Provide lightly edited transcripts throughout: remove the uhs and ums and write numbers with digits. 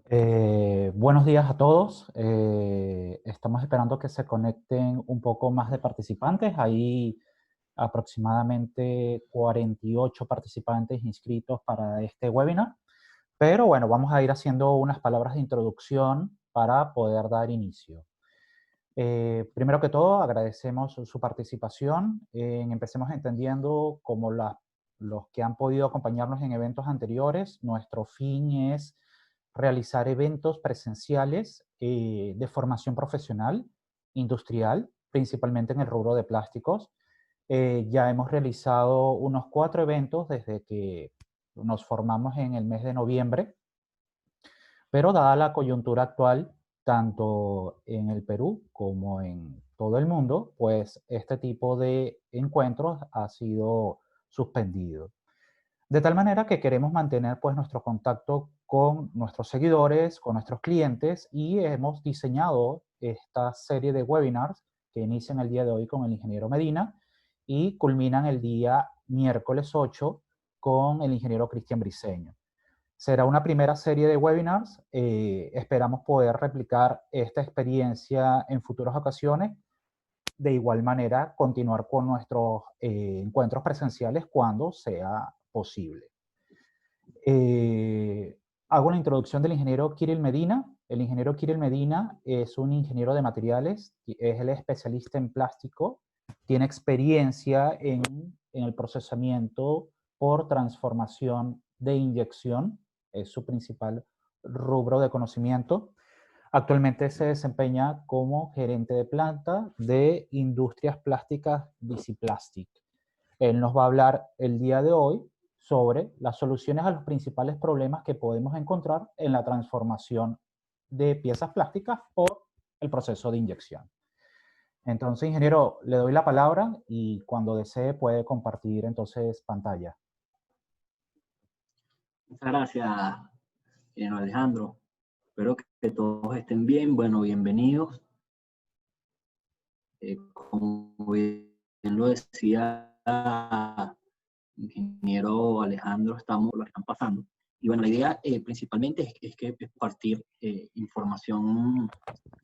Buenos días a todos. Estamos esperando que se conecten un poco más de participantes. Hay aproximadamente 48 participantes inscritos para este webinar. Pero bueno, vamos a ir haciendo unas palabras de introducción para poder dar inicio. Primero que todo, agradecemos su participación. Empecemos entendiendo como los que han podido acompañarnos en eventos anteriores, nuestro fin es realizar eventos presenciales de formación profesional, industrial, principalmente en el rubro de plásticos. Ya hemos realizado unos 4 eventos desde que nos formamos en el mes de noviembre, pero dada la coyuntura actual, tanto en el Perú como en todo el mundo, pues este tipo de encuentros ha sido suspendido. De tal manera que queremos mantener pues nuestro contacto con nuestros seguidores, con nuestros clientes, y hemos diseñado esta serie de webinars que inician el día de hoy con el ingeniero Medina y culminan el día miércoles 8 con el ingeniero Cristian Briceño. Será una primera serie de webinars. Esperamos poder replicar esta experiencia en futuras ocasiones. De igual manera, continuar con nuestros encuentros presenciales cuando sea posible. Hago la introducción del ingeniero Kirill Medina. El ingeniero Kirill Medina es un ingeniero de materiales, es el especialista en plástico, tiene experiencia en el procesamiento por transformación de inyección, es su principal rubro de conocimiento. Actualmente se desempeña como gerente de planta de Industrias Plásticas Visiplastic. Él nos va a hablar el día de hoy sobre las soluciones a los principales problemas que podemos encontrar en la transformación de piezas plásticas por el proceso de inyección. Entonces, ingeniero, le doy la palabra y cuando desee puede compartir entonces pantalla. Muchas gracias, Alejandro. Espero que todos estén bien. Bueno, bienvenidos. Como bien lo decía ingeniero Alejandro, lo están pasando. Y bueno, la idea principalmente es compartir información,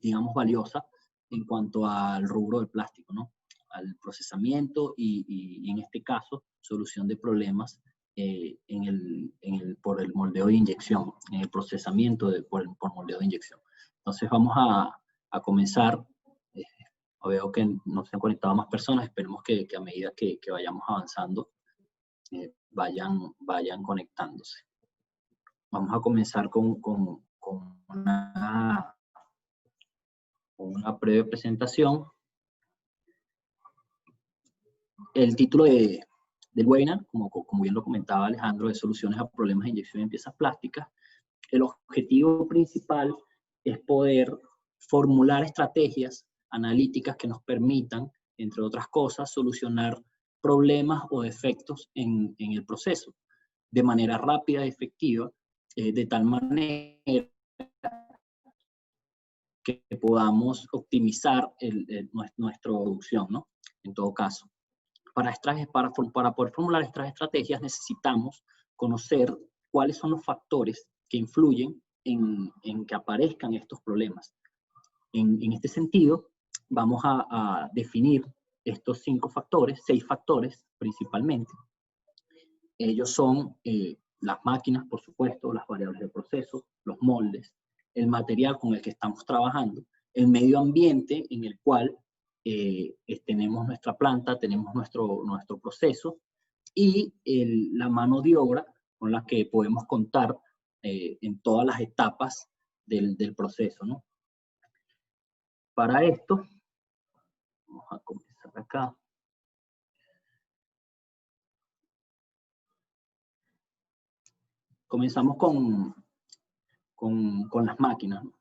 digamos, valiosa en cuanto al rubro del plástico, ¿no? Al procesamiento y en este caso, solución de problemas por el moldeo de inyección, en el procesamiento por moldeo de inyección. Entonces vamos a comenzar. Veo que no se han conectado más personas, esperemos que a medida que vayamos avanzando, vayan conectándose. Vamos a comenzar con una breve presentación. El título del webinar, como bien lo comentaba Alejandro, es Soluciones a Problemas de Inyección en Piezas Plásticas. El objetivo principal es poder formular estrategias analíticas que nos permitan, entre otras cosas, solucionar problemas o defectos en el proceso de manera rápida y efectiva, de tal manera que podamos optimizar nuestra producción, ¿no? En todo caso. Para poder formular estas estrategias necesitamos conocer cuáles son los factores que influyen en que aparezcan estos problemas. En este sentido, vamos a definir estos 6 factores principalmente. Ellos son las máquinas, por supuesto, las variables de proceso, los moldes, el material con el que estamos trabajando, el medio ambiente en el cual tenemos nuestra planta, tenemos nuestro proceso y la mano de obra con la que podemos contar en todas las etapas del proceso, ¿no? Para esto, vamos a comenzar acá. Comenzamos con las máquinas, ¿no?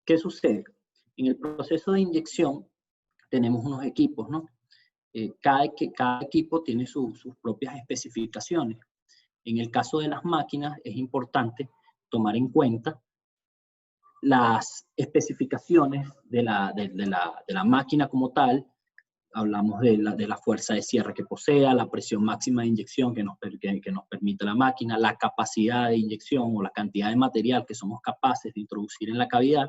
¿Qué sucede? En el proceso de inyección tenemos unos equipos, ¿no? Cada equipo tiene sus propias especificaciones. En el caso de las máquinas es importante tomar en cuenta las especificaciones de la máquina como tal, hablamos de la fuerza de cierre que posea, la presión máxima de inyección que nos permite la máquina, la capacidad de inyección o la cantidad de material que somos capaces de introducir en la cavidad,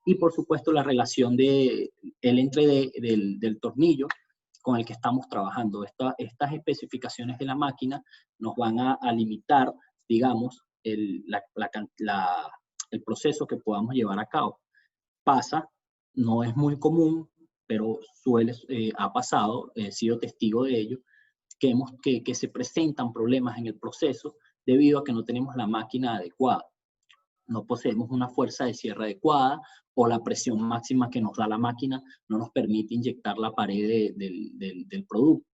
y por supuesto la relación del del tornillo con el que estamos trabajando. Estas especificaciones de la máquina nos van a limitar, digamos, el proceso que podamos llevar a cabo. No es muy común, pero ha pasado, he sido testigo de ello, que se presentan problemas en el proceso debido a que no tenemos la máquina adecuada. No poseemos una fuerza de cierre adecuada, o la presión máxima que nos da la máquina no nos permite inyectar la pared del producto.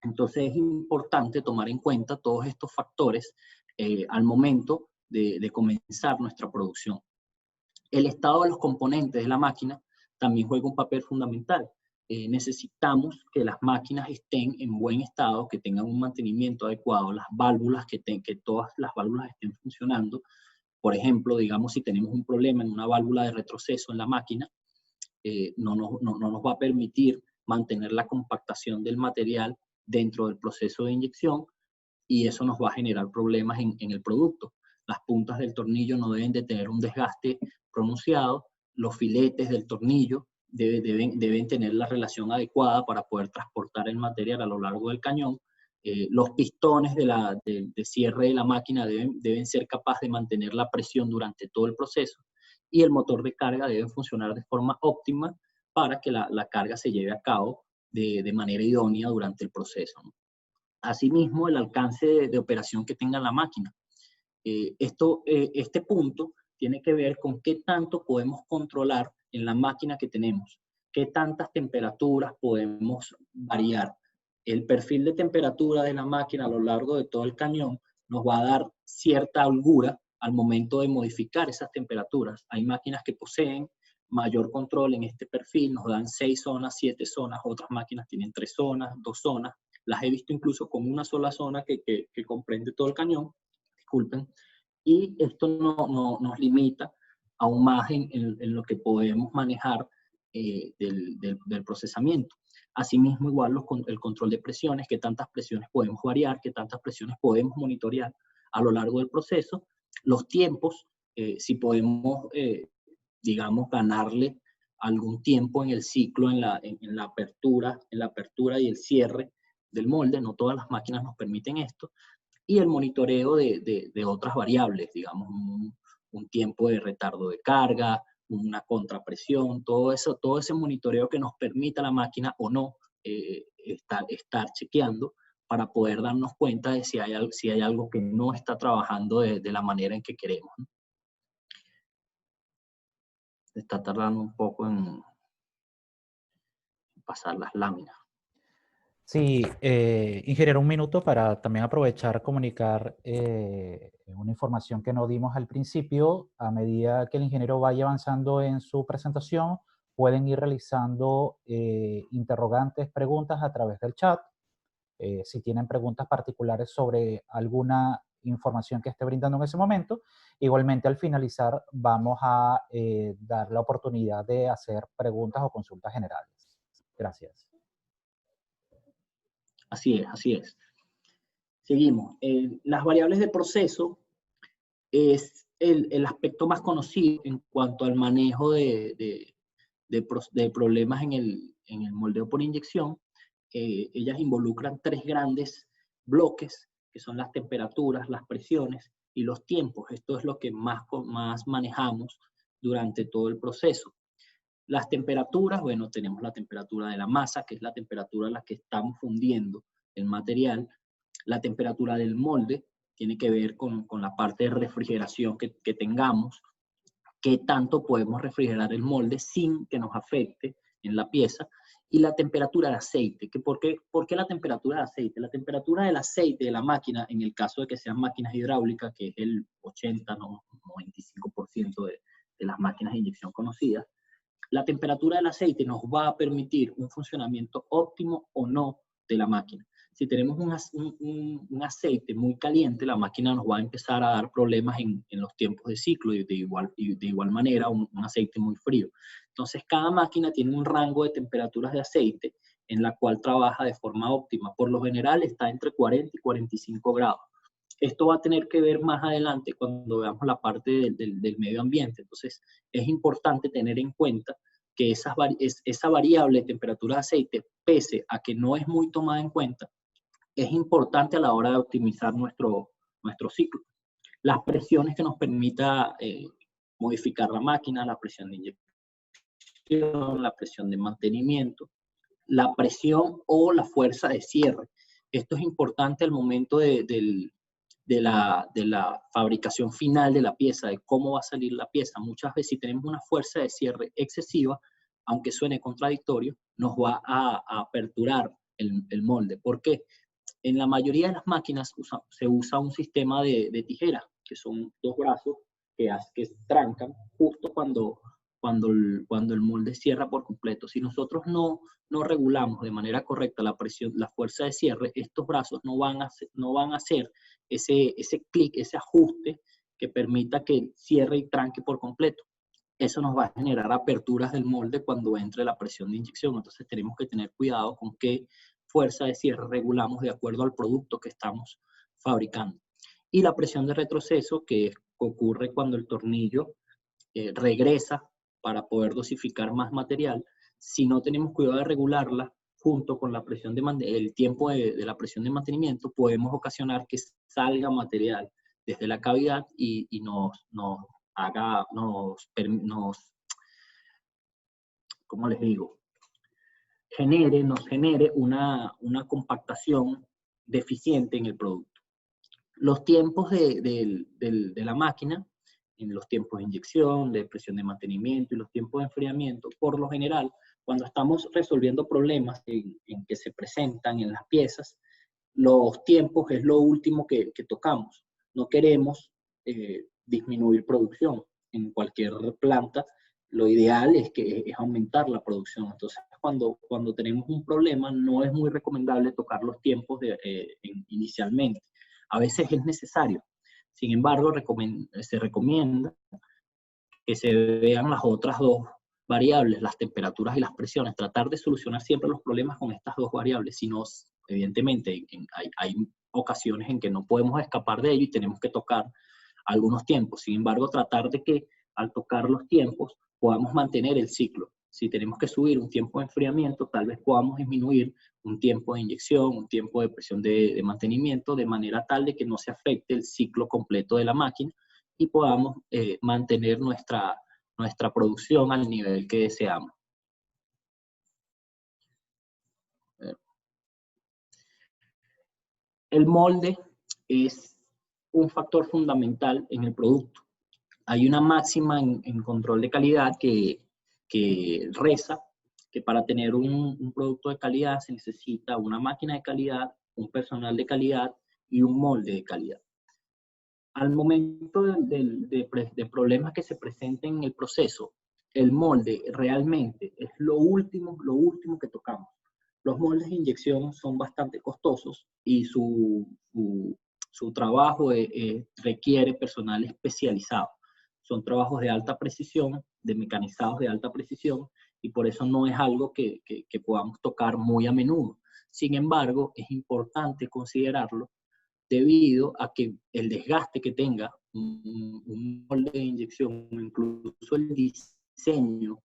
Entonces es importante tomar en cuenta todos estos factores al momento de comenzar nuestra producción. El estado de los componentes de la máquina también juega un papel fundamental. Necesitamos que las máquinas estén en buen estado, que tengan un mantenimiento adecuado, las válvulas, que todas las válvulas estén funcionando. Por ejemplo, digamos, si tenemos un problema en una válvula de retroceso en la máquina, no nos va a permitir mantener la compactación del material dentro del proceso de inyección, y eso nos va a generar problemas en el producto. Las puntas del tornillo no deben de tener un desgaste pronunciado, los filetes del tornillo deben tener la relación adecuada para poder transportar el material a lo largo del cañón. Los pistones de cierre de la máquina deben ser capaces de mantener la presión durante todo el proceso, y el motor de carga debe funcionar de forma óptima para que la carga se lleve a cabo de manera idónea durante el proceso, ¿no? Asimismo, el alcance de operación que tenga la máquina. Este punto tiene que ver con qué tanto podemos controlar en la máquina que tenemos, qué tantas temperaturas podemos variar. El perfil de temperatura de la máquina a lo largo de todo el cañón nos va a dar cierta holgura al momento de modificar esas temperaturas. Hay máquinas que poseen mayor control en este perfil, nos dan 6 zonas, 7 zonas, otras máquinas tienen 3 zonas, 2 zonas. Las he visto incluso con una sola zona que comprende todo el cañón, disculpen, y esto nos limita aún más en lo que podemos manejar del procesamiento. Asimismo, igual el control de presiones, qué tantas presiones podemos variar, qué tantas presiones podemos monitorear a lo largo del proceso, los tiempos, si podemos, digamos, ganarle algún tiempo en el ciclo, en la apertura y el cierre del molde. No todas las máquinas nos permiten esto. Y el monitoreo de otras variables, digamos, un tiempo de retardo de carga, una contrapresión, todo ese monitoreo que nos permita la máquina o no estar chequeando para poder darnos cuenta de si hay algo que no está trabajando de la manera en que queremos, ¿no? Está tardando un poco en pasar las láminas. Sí, ingeniero, un minuto para también aprovechar comunicar una información que no dimos al principio. A medida que el ingeniero vaya avanzando en su presentación, pueden ir realizando interrogantes, preguntas a través del chat. Si tienen preguntas particulares sobre alguna información que esté brindando en ese momento. Igualmente, al finalizar, vamos a dar la oportunidad de hacer preguntas o consultas generales. Gracias. Así es, así es. Seguimos. Las variables de proceso es el aspecto más conocido en cuanto al manejo de problemas en el moldeo por inyección. Ellas involucran 3 grandes bloques, que son las temperaturas, las presiones y los tiempos. Esto es lo que más manejamos durante todo el proceso. Las temperaturas, bueno, tenemos la temperatura de la masa, que es la temperatura a la que estamos fundiendo el material. La temperatura del molde tiene que ver con la parte de refrigeración que tengamos. Qué tanto podemos refrigerar el molde sin que nos afecte en la pieza. Y la temperatura de aceite. ¿Por qué la temperatura de aceite? La temperatura del aceite de la máquina, en el caso de que sean máquinas hidráulicas, que es el 80-95% de las máquinas de inyección conocidas, la temperatura del aceite nos va a permitir un funcionamiento óptimo o no de la máquina. Si tenemos un aceite muy caliente, la máquina nos va a empezar a dar problemas en los tiempos de ciclo, y de igual manera un aceite muy frío. Entonces, cada máquina tiene un rango de temperaturas de aceite en la cual trabaja de forma óptima. Por lo general está entre 40 y 45 grados. Esto va a tener que ver más adelante cuando veamos la parte del medio ambiente. Entonces, es importante tener en cuenta que esa variable de temperatura de aceite, pese a que no es muy tomada en cuenta, es importante a la hora de optimizar nuestro ciclo. Las presiones que nos permita modificar la máquina, la presión de inyección, la presión de mantenimiento, la presión o la fuerza de cierre. Esto es importante al momento de la fabricación final de la pieza, de cómo va a salir la pieza. Muchas veces si tenemos una fuerza de cierre excesiva, aunque suene contradictorio, nos va a aperturar el molde. ¿Por qué? En la mayoría de las máquinas se usa un sistema de tijeras, que son dos brazos que trancan justo cuando el molde cierra por completo. Si nosotros no regulamos de manera correcta la presión, la fuerza de cierre, estos brazos no van a hacer ese clic, ese ajuste que permita que cierre y tranque por completo. Eso nos va a generar aperturas del molde cuando entre la presión de inyección. Entonces tenemos que tener cuidado con qué fuerza de cierre regulamos de acuerdo al producto que estamos fabricando. Y la presión de retroceso, que ocurre cuando el tornillo regresa para poder dosificar más material. Si no tenemos cuidado de regularla junto con la presión el tiempo de la presión de mantenimiento, podemos ocasionar que salga material desde la cavidad y ¿cómo les digo? Nos genere una compactación deficiente en el producto. Los tiempos de la máquina, en los tiempos de inyección, de presión de mantenimiento y los tiempos de enfriamiento, por lo general, cuando estamos resolviendo problemas en que se presentan en las piezas, los tiempos es lo último que tocamos. No queremos disminuir producción. En cualquier planta, lo ideal es aumentar la producción. Entonces, cuando tenemos un problema, no es muy recomendable tocar los tiempos inicialmente. A veces es necesario. Sin embargo, se recomienda que se vean las otras dos variables, las temperaturas y las presiones. Tratar de solucionar siempre los problemas con estas dos variables. Si no, evidentemente, hay ocasiones en que no podemos escapar de ello y tenemos que tocar algunos tiempos. Sin embargo, tratar de que al tocar los tiempos podamos mantener el ciclo. Si tenemos que subir un tiempo de enfriamiento, tal vez podamos disminuir un tiempo de inyección, un tiempo de presión de mantenimiento, de manera tal de que no se afecte el ciclo completo de la máquina y podamos mantener nuestra producción al nivel que deseamos. El molde es un factor fundamental en el producto. Hay una máxima en control de calidad que reza que para tener un producto de calidad se necesita una máquina de calidad, un personal de calidad y un molde de calidad. Al momento de problemas que se presenten en el proceso, el molde realmente es lo último que tocamos. Los moldes de inyección son bastante costosos y su trabajo requiere personal especializado. Son trabajos de alta precisión, de mecanizados de alta precisión, y por eso no es algo que podamos tocar muy a menudo. Sin embargo, es importante considerarlo debido a que el desgaste que tenga un molde de inyección, incluso el diseño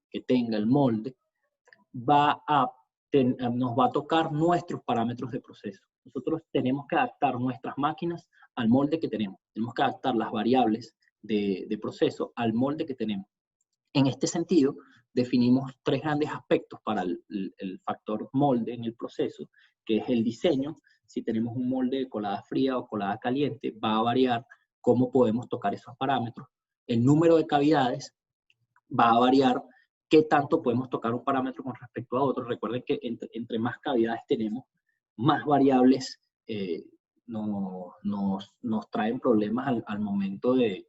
que tenga el molde, nos va a tocar nuestros parámetros de proceso. Nosotros tenemos que adaptar nuestras máquinas al molde que tenemos. Tenemos que adaptar las variables de proceso al molde que tenemos. En este sentido, definimos tres grandes aspectos para el factor molde en el proceso, que es el diseño. Si tenemos un molde de colada fría o colada caliente, va a variar cómo podemos tocar esos parámetros. El número de cavidades va a variar qué tanto podemos tocar un parámetro con respecto a otro. Recuerden que entre más cavidades tenemos, más variables nos traen problemas al momento de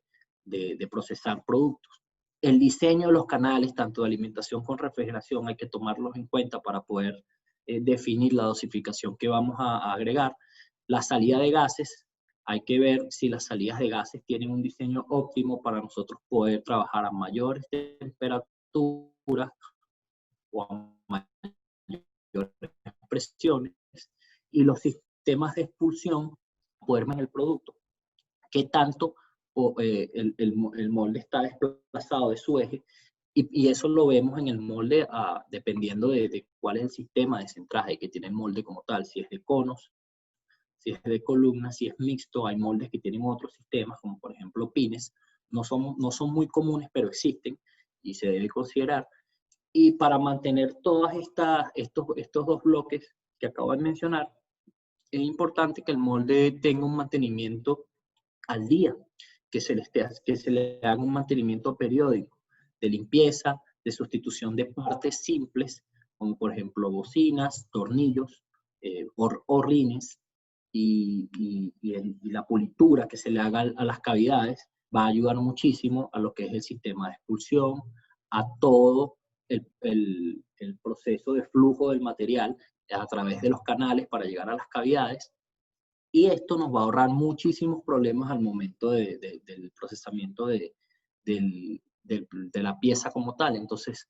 procesar productos. El diseño de los canales, tanto de alimentación con refrigeración, hay que tomarlos en cuenta para poder definir la dosificación que vamos a agregar. La salida de gases, hay que ver si las salidas de gases tienen un diseño óptimo para nosotros poder trabajar a mayores temperaturas o a presiones, y los sistemas de expulsión poder medir el producto. ¿Qué tanto el molde está desplazado de su eje? Y eso lo vemos en el molde dependiendo de cuál es el sistema de centraje que tiene el molde como tal, si es de conos, si es de columnas, si es mixto. Hay moldes que tienen otros sistemas, como por ejemplo pines. No son muy comunes, pero existen y se debe considerar. Y para mantener todos estos dos bloques que acabo de mencionar, es importante que el molde tenga un mantenimiento al día, que se le haga un mantenimiento periódico de limpieza, de sustitución de partes simples, como por ejemplo bocinas, tornillos, rines, y la pulitura que se le haga a las cavidades va a ayudar muchísimo a lo que es el sistema de expulsión, a todo el proceso de flujo del material a través de los canales para llegar a las cavidades. Y esto nos va a ahorrar muchísimos problemas al momento del procesamiento de la pieza como tal. Entonces,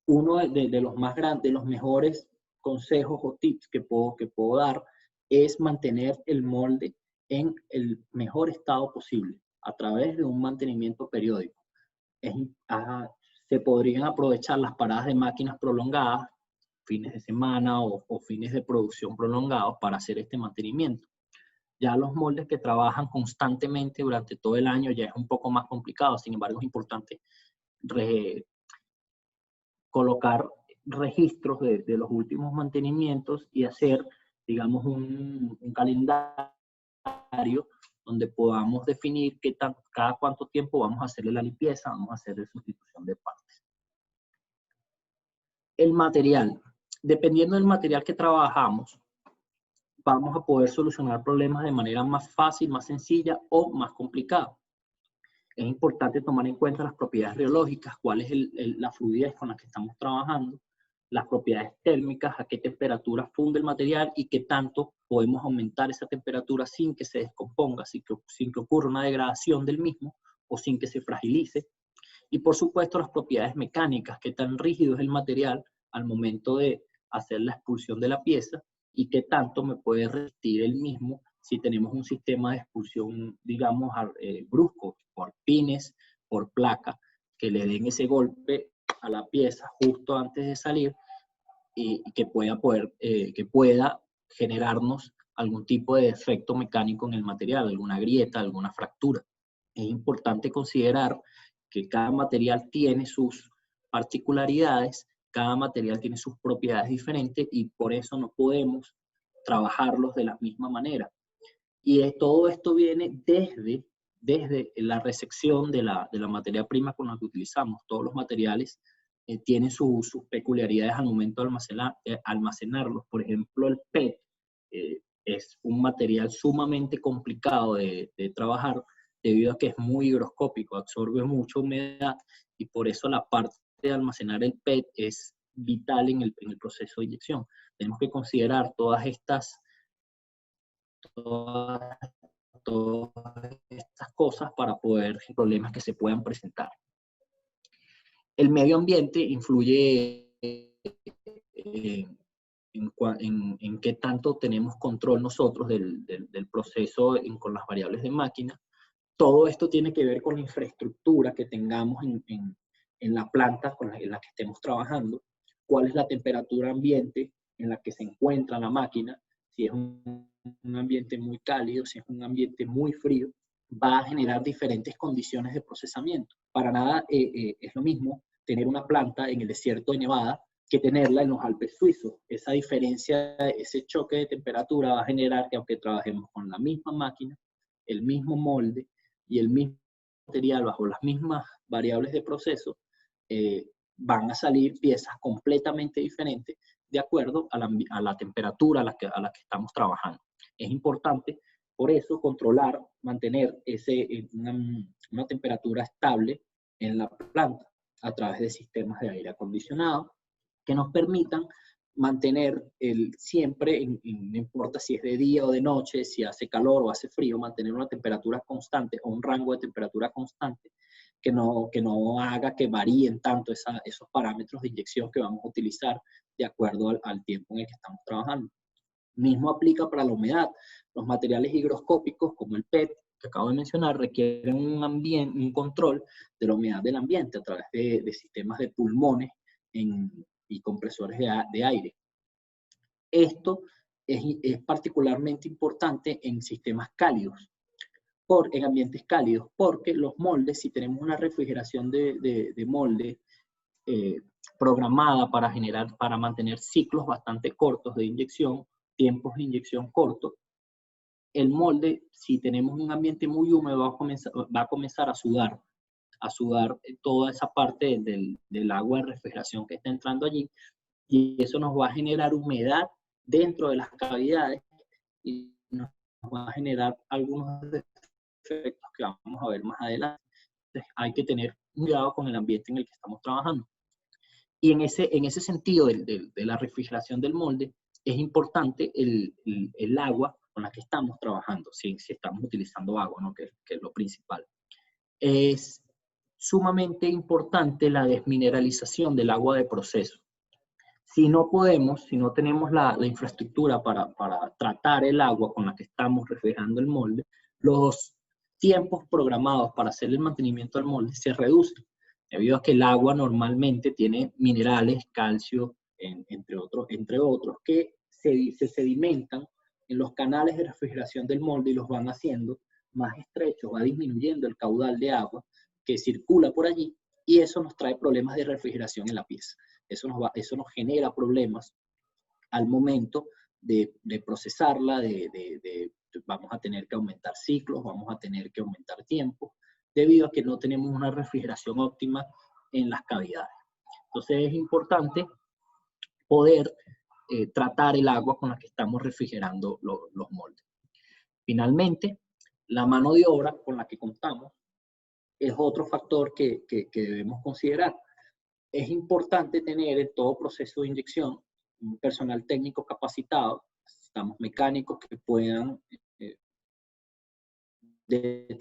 uno de los más grandes, de los mejores consejos o tips que puedo dar es mantener el molde en el mejor estado posible a través de un mantenimiento periódico. Se podrían aprovechar las paradas de máquinas prolongadas, fines de semana o fines de producción prolongados para hacer este mantenimiento. Ya los moldes que trabajan constantemente durante todo el año ya es un poco más complicado. Sin embargo, es importante colocar registros de los últimos mantenimientos y hacer, digamos, un calendario donde podamos definir cada cuánto tiempo vamos a hacerle la limpieza, vamos a hacer la sustitución de partes. El material. Dependiendo del material que trabajamos, vamos a poder solucionar problemas de manera más fácil, más sencilla o más complicada. Es importante tomar en cuenta las propiedades rheológicas, cuál es la fluidez con la que estamos trabajando, las propiedades térmicas, a qué temperatura funde el material y qué tanto podemos aumentar esa temperatura sin que se descomponga, sin que ocurra una degradación del mismo o sin que se fragilice. Y por supuesto las propiedades mecánicas, qué tan rígido es el material al momento de hacer la expulsión de la pieza y qué tanto me puede resistir el mismo si tenemos un sistema de expulsión, digamos, brusco, por pines, por placa, que le den ese golpe a la pieza justo antes de salir y que pueda generarnos algún tipo de defecto mecánico en el material, alguna grieta, alguna fractura. Es importante considerar que cada material tiene sus particularidades, cada material tiene sus propiedades diferentes y por eso no podemos trabajarlos de la misma manera. Y todo esto viene desde la resección de la materia prima con la que utilizamos. Todos los materiales tienen sus peculiaridades al momento de almacenarlos. Por ejemplo, el PET es un material sumamente complicado de trabajar debido a que es muy higroscópico, absorbe mucha humedad y por eso la parte de almacenar el PET es vital en el proceso de inyección. Tenemos que considerar todas estas cosas para poder problemas que se puedan presentar. El medio ambiente influye en qué tanto tenemos control nosotros del proceso con las variables de máquina. Todo esto tiene que ver con la infraestructura que tengamos en la planta en la que estemos trabajando, cuál es la temperatura ambiente en la que se encuentra la máquina, si es un ambiente muy cálido, si es un ambiente muy frío, va a generar diferentes condiciones de procesamiento. Para nada es lo mismo tener una planta en el desierto de Nevada que tenerla en los Alpes suizos. Esa diferencia, ese choque de temperatura va a generar que aunque trabajemos con la misma máquina, el mismo molde y el mismo material bajo las mismas variables de proceso, van a salir piezas completamente diferentes de acuerdo a la temperatura a la que estamos trabajando. Es importante, por eso, controlar, mantener una temperatura estable en la planta a través de sistemas de aire acondicionado que nos permitan mantener siempre, no importa si es de día o de noche, si hace calor o hace frío, mantener una temperatura constante o un rango de temperatura constante que no haga que varíen tanto esos parámetros de inyección que vamos a utilizar de acuerdo al tiempo en el que estamos trabajando. Mismo aplica para la humedad. Los materiales higroscópicos, como el PET, que acabo de mencionar, requieren un control de la humedad del ambiente a través de sistemas de pulmones y compresores de aire. Esto es particularmente importante en sistemas cálidos, en ambientes cálidos, porque los moldes, si tenemos una refrigeración de molde programada para mantener ciclos bastante cortos de inyección, tiempos de inyección cortos, el molde, si tenemos un ambiente muy húmedo, va a comenzar a sudar toda esa parte del agua de refrigeración que está entrando allí, y eso nos va a generar humedad dentro de las cavidades y nos va a generar algunos efectos que vamos a ver más adelante. Entonces, hay que tener cuidado con el ambiente en el que estamos trabajando. Y en ese sentido de la refrigeración del molde, es importante el agua con la que estamos trabajando, si estamos utilizando agua, ¿no? que es lo principal. Es sumamente importante la desmineralización del agua de proceso. Si no tenemos la infraestructura para tratar el agua con la que estamos refrigerando el molde, los tiempos programados para hacer el mantenimiento del molde se reducen, debido a que el agua normalmente tiene minerales, calcio, entre otros, que se sedimentan en los canales de refrigeración del molde y los van haciendo más estrechos, va disminuyendo el caudal de agua que circula por allí, y eso nos trae problemas de refrigeración en la pieza. Eso nos genera problemas al momento de procesarla, vamos a tener que aumentar ciclos, vamos a tener que aumentar tiempo, debido a que no tenemos una refrigeración óptima en las cavidades. Entonces es importante poder tratar el agua con la que estamos refrigerando los moldes. Finalmente, la mano de obra con la que contamos es otro factor que debemos considerar. Es importante tener en todo proceso de inyección un personal técnico capacitado, necesitamos mecánicos que puedan detectar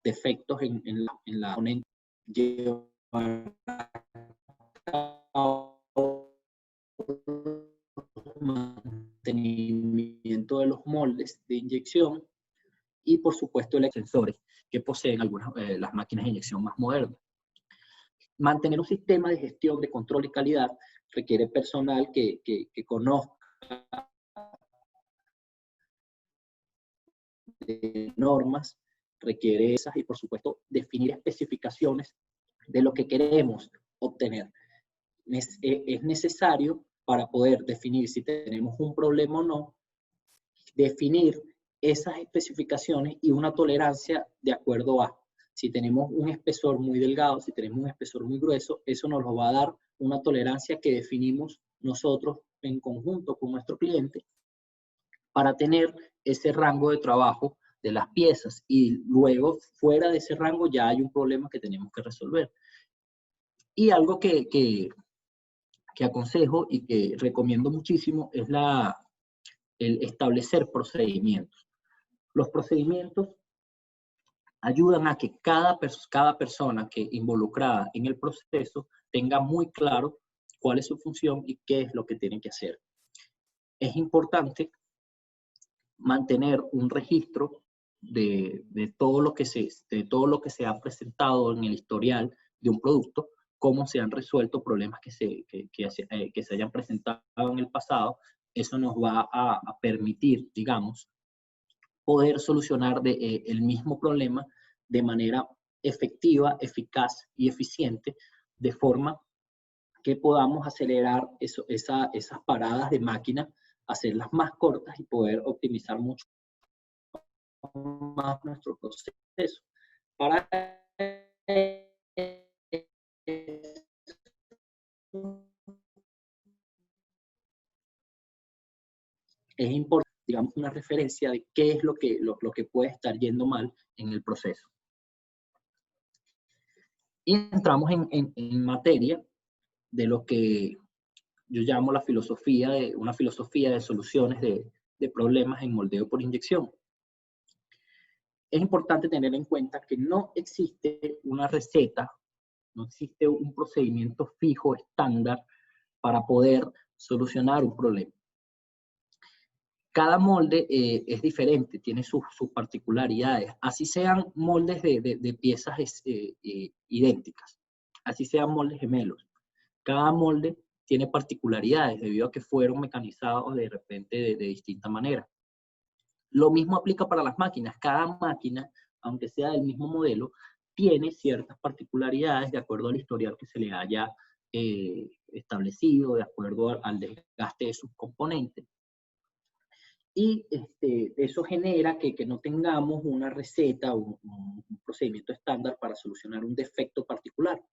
defectos en la componente, llevar mantenimiento de los moldes de inyección y, por supuesto, los sensores que poseen las máquinas de inyección más modernas. Mantener un sistema de gestión, de control y calidad requiere personal que conozca de normas, requiere esas y, por supuesto, definir especificaciones de lo que queremos obtener. Es necesario, para poder definir si tenemos un problema o no, definir esas especificaciones y una tolerancia de acuerdo a. Si tenemos un espesor muy delgado, si tenemos un espesor muy grueso, eso nos lo va a dar una tolerancia que definimos nosotros en conjunto con nuestro cliente para tener ese rango de trabajo de las piezas, y luego fuera de ese rango ya hay un problema que tenemos que resolver. Y algo que aconsejo y que recomiendo muchísimo es el establecer procedimientos. Los procedimientos ayudan a que cada persona que involucrada en el proceso tenga muy claro cuál es su función y qué es lo que tiene que hacer. Es importante mantener un registro de todo lo que se ha presentado en el historial de un producto, cómo se han resuelto problemas que se hayan presentado en el pasado. Eso nos va a permitir, digamos, poder solucionar el mismo problema de manera efectiva, eficaz y eficiente, de forma que podamos acelerar esas paradas de máquina, hacerlas más cortas y poder optimizar mucho más nuestro proceso. Para es importante, digamos, una referencia de qué es lo que puede estar yendo mal en el proceso. Y entramos en materia de lo que yo llamo una filosofía de soluciones de problemas en moldeo por inyección. es importante tener en cuenta que no existe una receta, no existe un procedimiento fijo, estándar, para poder solucionar un problema. Cada molde es diferente, tiene sus particularidades, así sean moldes de piezas idénticas, así sean moldes gemelos. Cada molde tiene particularidades debido a que fueron mecanizados de repente de distinta manera. Lo mismo aplica para las máquinas. Cada máquina, aunque sea del mismo modelo, tiene ciertas particularidades de acuerdo al historial que se le haya establecido, de acuerdo al desgaste de sus componentes. Y eso genera que no tengamos una receta o un procedimiento estándar para solucionar un defecto particular.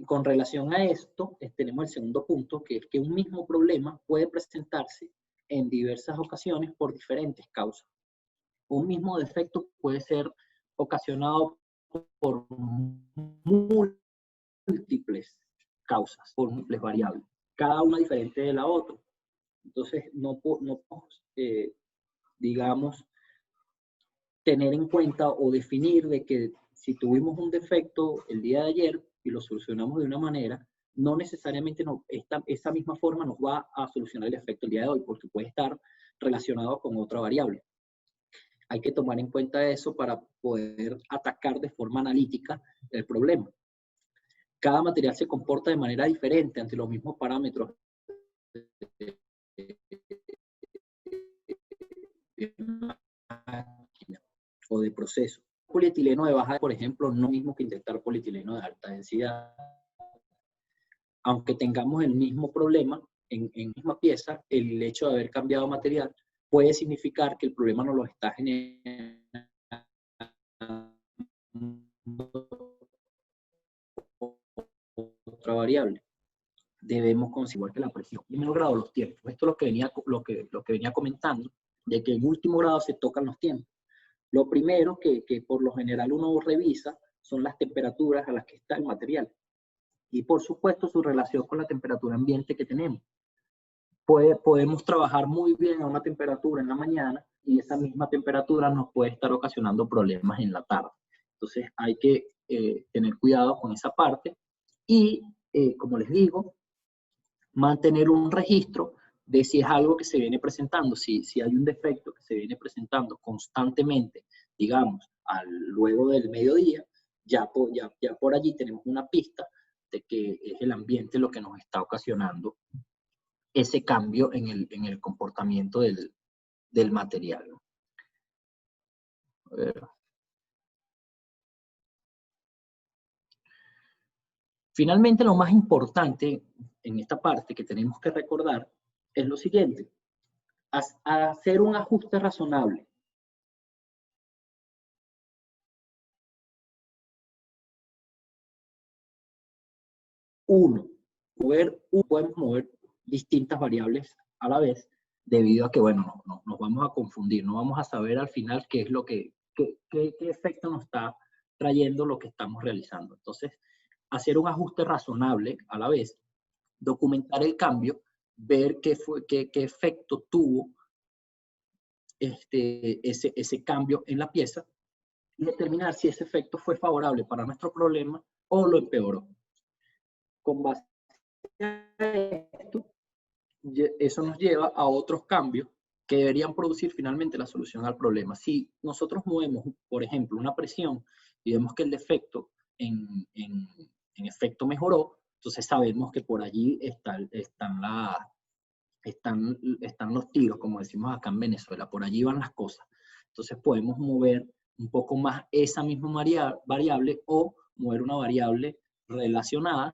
Con relación a esto, tenemos el segundo punto, que es que un mismo problema puede presentarse en diversas ocasiones por diferentes causas. Un mismo defecto puede ser ocasionado por múltiples causas, por múltiples variables, cada una diferente de la otra. Entonces, no podemos, digamos, tener en cuenta o definir de que si tuvimos un defecto el día de ayer y lo solucionamos de una manera, no necesariamente esa misma forma nos va a solucionar el defecto el día de hoy, porque puede estar relacionado con otra variable. Hay que tomar en cuenta eso para poder atacar de forma analítica el problema. Cada material se comporta de manera diferente ante los mismos parámetros o de proceso. Polietileno de baja, por ejemplo, no es lo mismo que inyectar polietileno de alta densidad. Aunque tengamos el mismo problema en misma pieza, el hecho de haber cambiado material puede significar que el problema no lo está generando otra variable. Debemos considerar que la presión. En primer grado, los tiempos. Esto es lo que venía comentando, de que en último grado se tocan los tiempos. Lo primero que por lo general uno revisa son las temperaturas a las que está el material. Y por supuesto su relación con la temperatura ambiente que tenemos. Podemos trabajar muy bien a una temperatura en la mañana y esa misma temperatura nos puede estar ocasionando problemas en la tarde. Entonces hay que tener cuidado con esa parte y, como les digo, mantener un registro de si es algo que se viene presentando, si hay un defecto que se viene presentando constantemente, digamos, luego del mediodía, ya por allí tenemos una pista de que es el ambiente lo que nos está ocasionando ese cambio en el comportamiento del material. A ver. Finalmente, lo más importante en esta parte que tenemos que recordar es lo siguiente: hacer un ajuste razonable. Podemos mover distintas variables a la vez, debido a que, bueno, nos vamos a confundir, no vamos a saber al final qué es qué efecto nos está trayendo lo que estamos realizando. Entonces, hacer un ajuste razonable a la vez, documentar el cambio, ver qué efecto tuvo ese cambio en la pieza y determinar si ese efecto fue favorable para nuestro problema o lo empeoró. Con base a esto, eso nos lleva a otros cambios que deberían producir finalmente la solución al problema. Si nosotros movemos, por ejemplo, una presión y vemos que el defecto en efecto mejoró, entonces sabemos que por allí están los tiros, como decimos acá en Venezuela, por allí van las cosas. Entonces podemos mover un poco más esa misma variable o mover una variable relacionada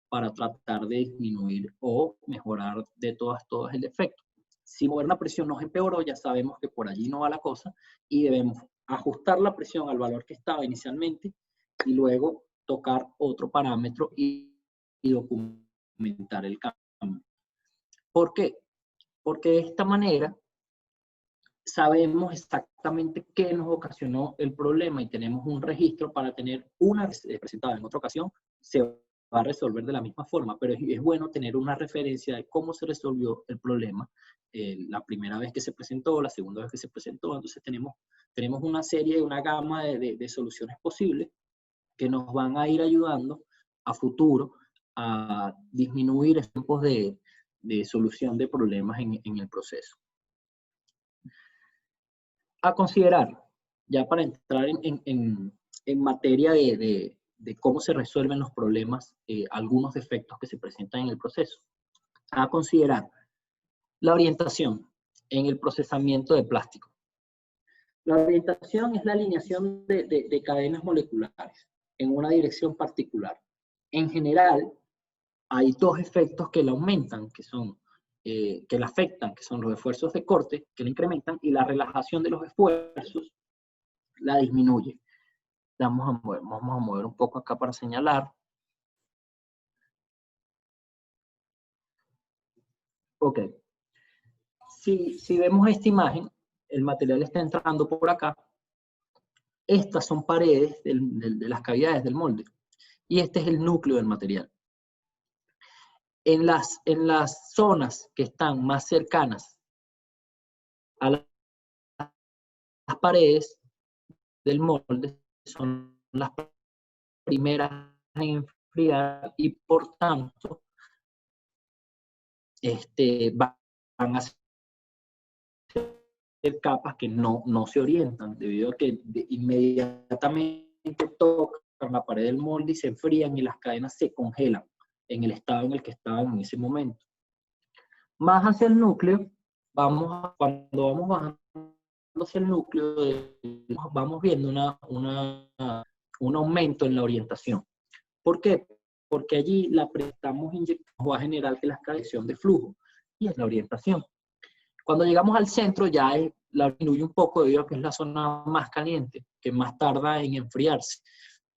para tratar de disminuir o mejorar de todas el defecto. Si mover la presión nos empeoró, ya sabemos que por allí no va la cosa y debemos ajustar la presión al valor que estaba inicialmente y luego tocar otro parámetro y documentar el cambio. ¿Por qué? Porque de esta manera sabemos exactamente qué nos ocasionó el problema y tenemos un registro para tener una vez presentada en otra ocasión, se va a resolver de la misma forma, pero es bueno tener una referencia de cómo se resolvió el problema la primera vez que se presentó, la segunda vez que se presentó. Entonces tenemos una serie, una gama de soluciones posibles que nos van a ir ayudando a futuro a disminuir los tiempos de solución de problemas en el proceso. A considerar, ya para entrar en materia de cómo se resuelven los problemas, algunos defectos que se presentan en el proceso. A considerar la orientación en el procesamiento de plástico. La orientación es la alineación de cadenas moleculares en una dirección particular. En general, hay dos efectos que la aumentan, que la afectan, que son los esfuerzos de corte, que la incrementan, y la relajación de los esfuerzos la disminuye. Vamos a mover un poco acá para señalar. Ok. Si vemos esta imagen, el material está entrando por acá. Estas son paredes de las cavidades del molde. Y este es el núcleo del material. En las zonas que están más cercanas a las paredes del molde, son las primeras en enfriar y por tanto van a ser capas que no se orientan, debido a que inmediatamente tocan la pared del molde y se enfrían y las cadenas se congelan en el estado en el que estaban en ese momento. Más hacia el núcleo, cuando vamos bajando hacia el núcleo, vamos viendo un aumento en la orientación. ¿Por qué? Porque allí la prestamos inyectamos va a generar la escalación de flujo, y es la orientación. Cuando llegamos al centro ya la disminuye un poco debido a que es la zona más caliente, que más tarda en enfriarse.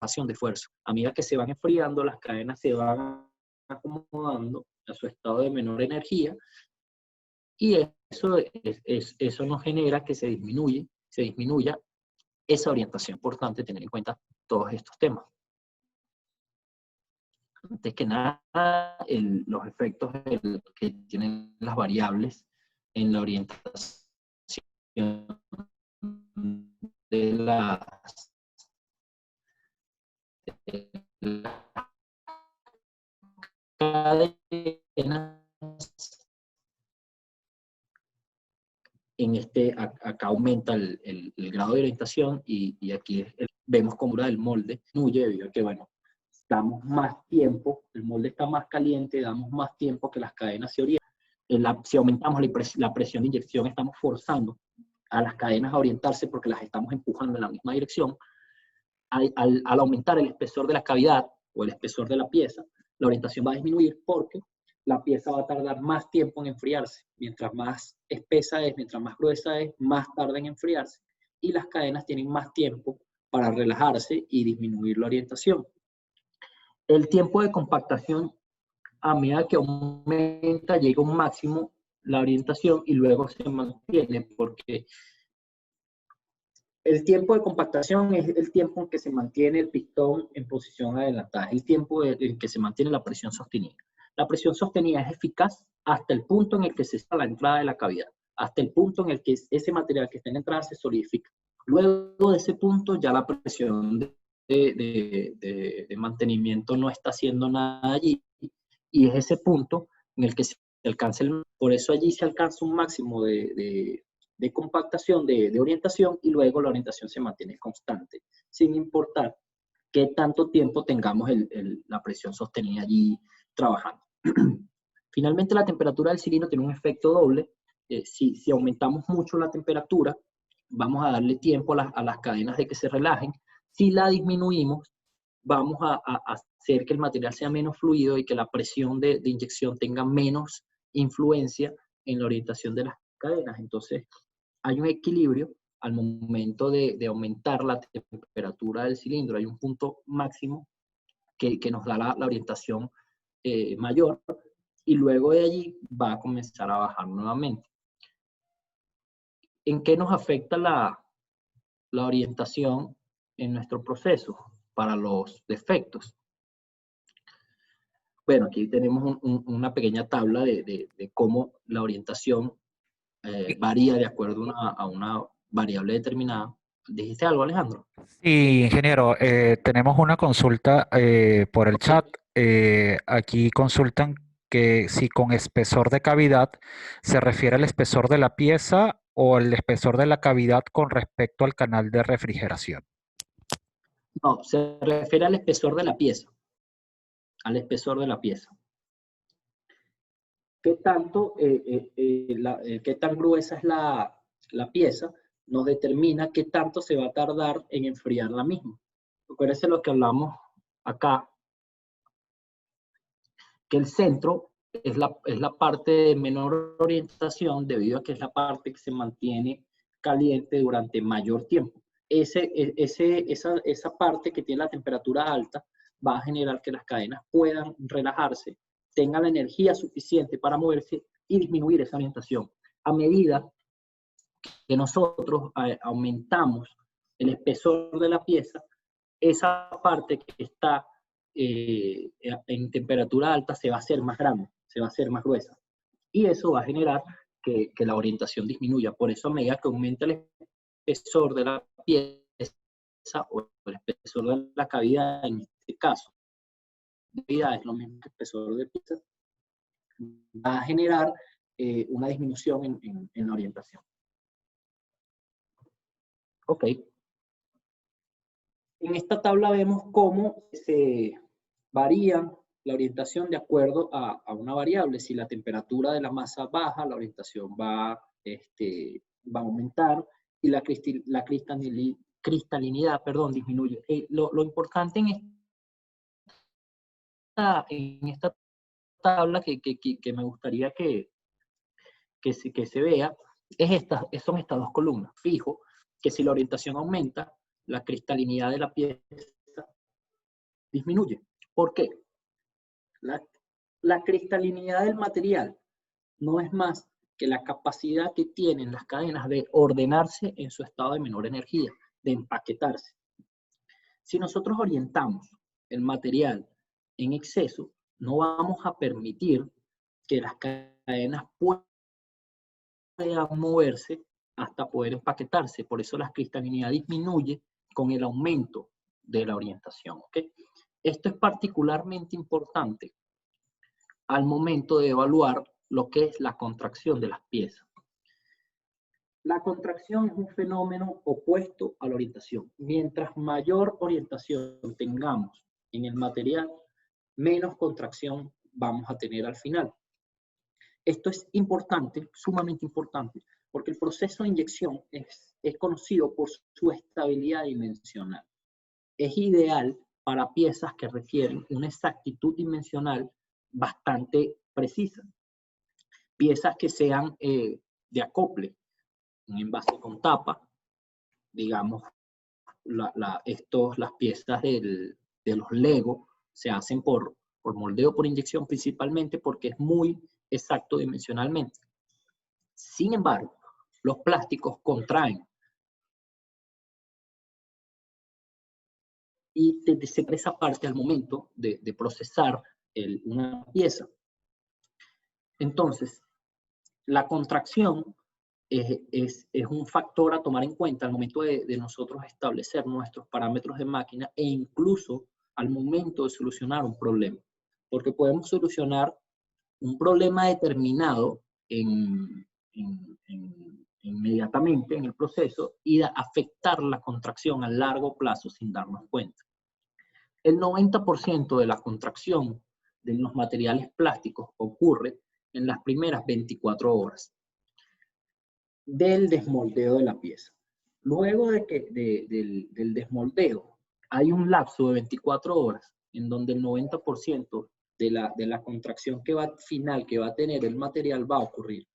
Acción de esfuerzo. A medida que se van enfriando, las cadenas se van acomodando a su estado de menor energía, y eso nos genera que se disminuya esa orientación. Importante tener en cuenta todos estos temas. Antes que nada, los efectos que tienen las variables en la orientación de las cadenas. Acá aumenta el grado de orientación, y aquí vemos cómo el molde disminuye debido a que, bueno, damos más tiempo, el molde está más caliente, damos más tiempo que las cadenas se orienten. Si aumentamos la presión de inyección, estamos forzando a las cadenas a orientarse porque las estamos empujando en la misma dirección. Al aumentar el espesor de la cavidad o el espesor de la pieza, la orientación va a disminuir porque la pieza va a tardar más tiempo en enfriarse. Mientras más espesa es, mientras más gruesa es, más tarda en enfriarse, y las cadenas tienen más tiempo para relajarse y disminuir la orientación. El tiempo de compactación, a medida que aumenta, llega a un máximo la orientación y luego se mantiene, porque el tiempo de compactación es el tiempo en que se mantiene el pistón en posición adelantada, es el tiempo en que se mantiene la presión sostenida. La presión sostenida es eficaz hasta el punto en el que se está la entrada de la cavidad, hasta el punto en el que ese material que está en la entrada se solidifica. Luego de ese punto ya la presión de mantenimiento no está haciendo nada allí, y es ese punto en el que se alcanza por eso allí se alcanza un máximo de compactación, de orientación, y luego la orientación se mantiene constante, sin importar qué tanto tiempo tengamos la presión sostenida allí trabajando. Finalmente, la temperatura del cilindro tiene un efecto doble. Si aumentamos mucho la temperatura, vamos a darle tiempo a las cadenas de que se relajen. Si la disminuimos, vamos a hacer que el material sea menos fluido y que la presión de inyección tenga menos influencia en la orientación de las cadenas. Entonces, hay un equilibrio al momento de aumentar la temperatura del cilindro. Hay un punto máximo que nos da la orientación mayor, y luego de allí va a comenzar a bajar nuevamente. ¿En qué nos afecta la orientación en nuestro proceso para los defectos? Bueno, aquí tenemos una pequeña tabla de cómo la orientación varía de acuerdo a una variable determinada. ¿Dijiste algo, Alejandro? Sí, ingeniero, tenemos una consulta por el Ok. chat. Aquí consultan que si con espesor de cavidad se refiere al espesor de la pieza o el espesor de la cavidad con respecto al canal de refrigeración. No, se refiere al espesor de la pieza, al espesor de la pieza. ¿Qué tanto, qué tan gruesa es la pieza? Nos determina qué tanto se va a tardar en enfriar la misma. Acuérdense lo que hablamos acá, que el centro es la parte de menor orientación debido a que es la parte que se mantiene caliente durante mayor tiempo. Esa parte que tiene la temperatura alta va a generar que las cadenas puedan relajarse, tengan la energía suficiente para moverse y disminuir esa orientación. A medida que nosotros aumentamos el espesor de la pieza, esa parte que está en temperatura alta se va a hacer más grande, se va a hacer más gruesa. Y eso va a generar que la orientación disminuya. Por eso, a medida que aumenta el espesor de la pieza o el espesor de la cavidad, en este caso, la cavidad es lo mismo que el espesor de pieza, va a generar una disminución en la orientación. Ok. En esta tabla vemos cómo se varía la orientación de acuerdo a una variable. Si la temperatura de la masa baja, la orientación va a aumentar y la cristalinidad, disminuye. Lo importante en esta tabla que me gustaría que se vea son estas dos columnas. Fijo que si la orientación aumenta, la cristalinidad de la pieza disminuye. ¿Por qué? La cristalinidad del material no es más que la capacidad que tienen las cadenas de ordenarse en su estado de menor energía, de empaquetarse. Si nosotros orientamos el material en exceso, no vamos a permitir que las cadenas puedan moverse hasta poder empaquetarse. Por eso la cristalinidad disminuye con el aumento de la orientación. ¿Okay? Esto es particularmente importante al momento de evaluar lo que es la contracción de las piezas. La contracción es un fenómeno opuesto a la orientación. Mientras mayor orientación tengamos en el material, menos contracción vamos a tener al final. Esto es importante, sumamente importante, porque el proceso de inyección es conocido por su estabilidad dimensional. Es ideal para piezas que requieren una exactitud dimensional bastante precisa. Piezas que sean de acople, un envase con tapa, digamos, las piezas de los Lego se hacen por moldeo por inyección principalmente porque es muy exacto dimensionalmente. Sin embargo, los plásticos contraen y se crea esa parte al momento de procesar una pieza. Entonces, la contracción es un factor a tomar en cuenta al momento de nosotros establecer nuestros parámetros de máquina e incluso al momento de solucionar un problema. Porque podemos solucionar un problema determinado inmediatamente en el proceso y afectar la contracción a largo plazo sin darnos cuenta. El 90% de la contracción de los materiales plásticos ocurre en las primeras 24 horas del desmoldeo de la pieza. Luego del desmoldeo, hay un lapso de 24 horas en donde el 90% de la contracción final que va a tener el material va a ocurrir.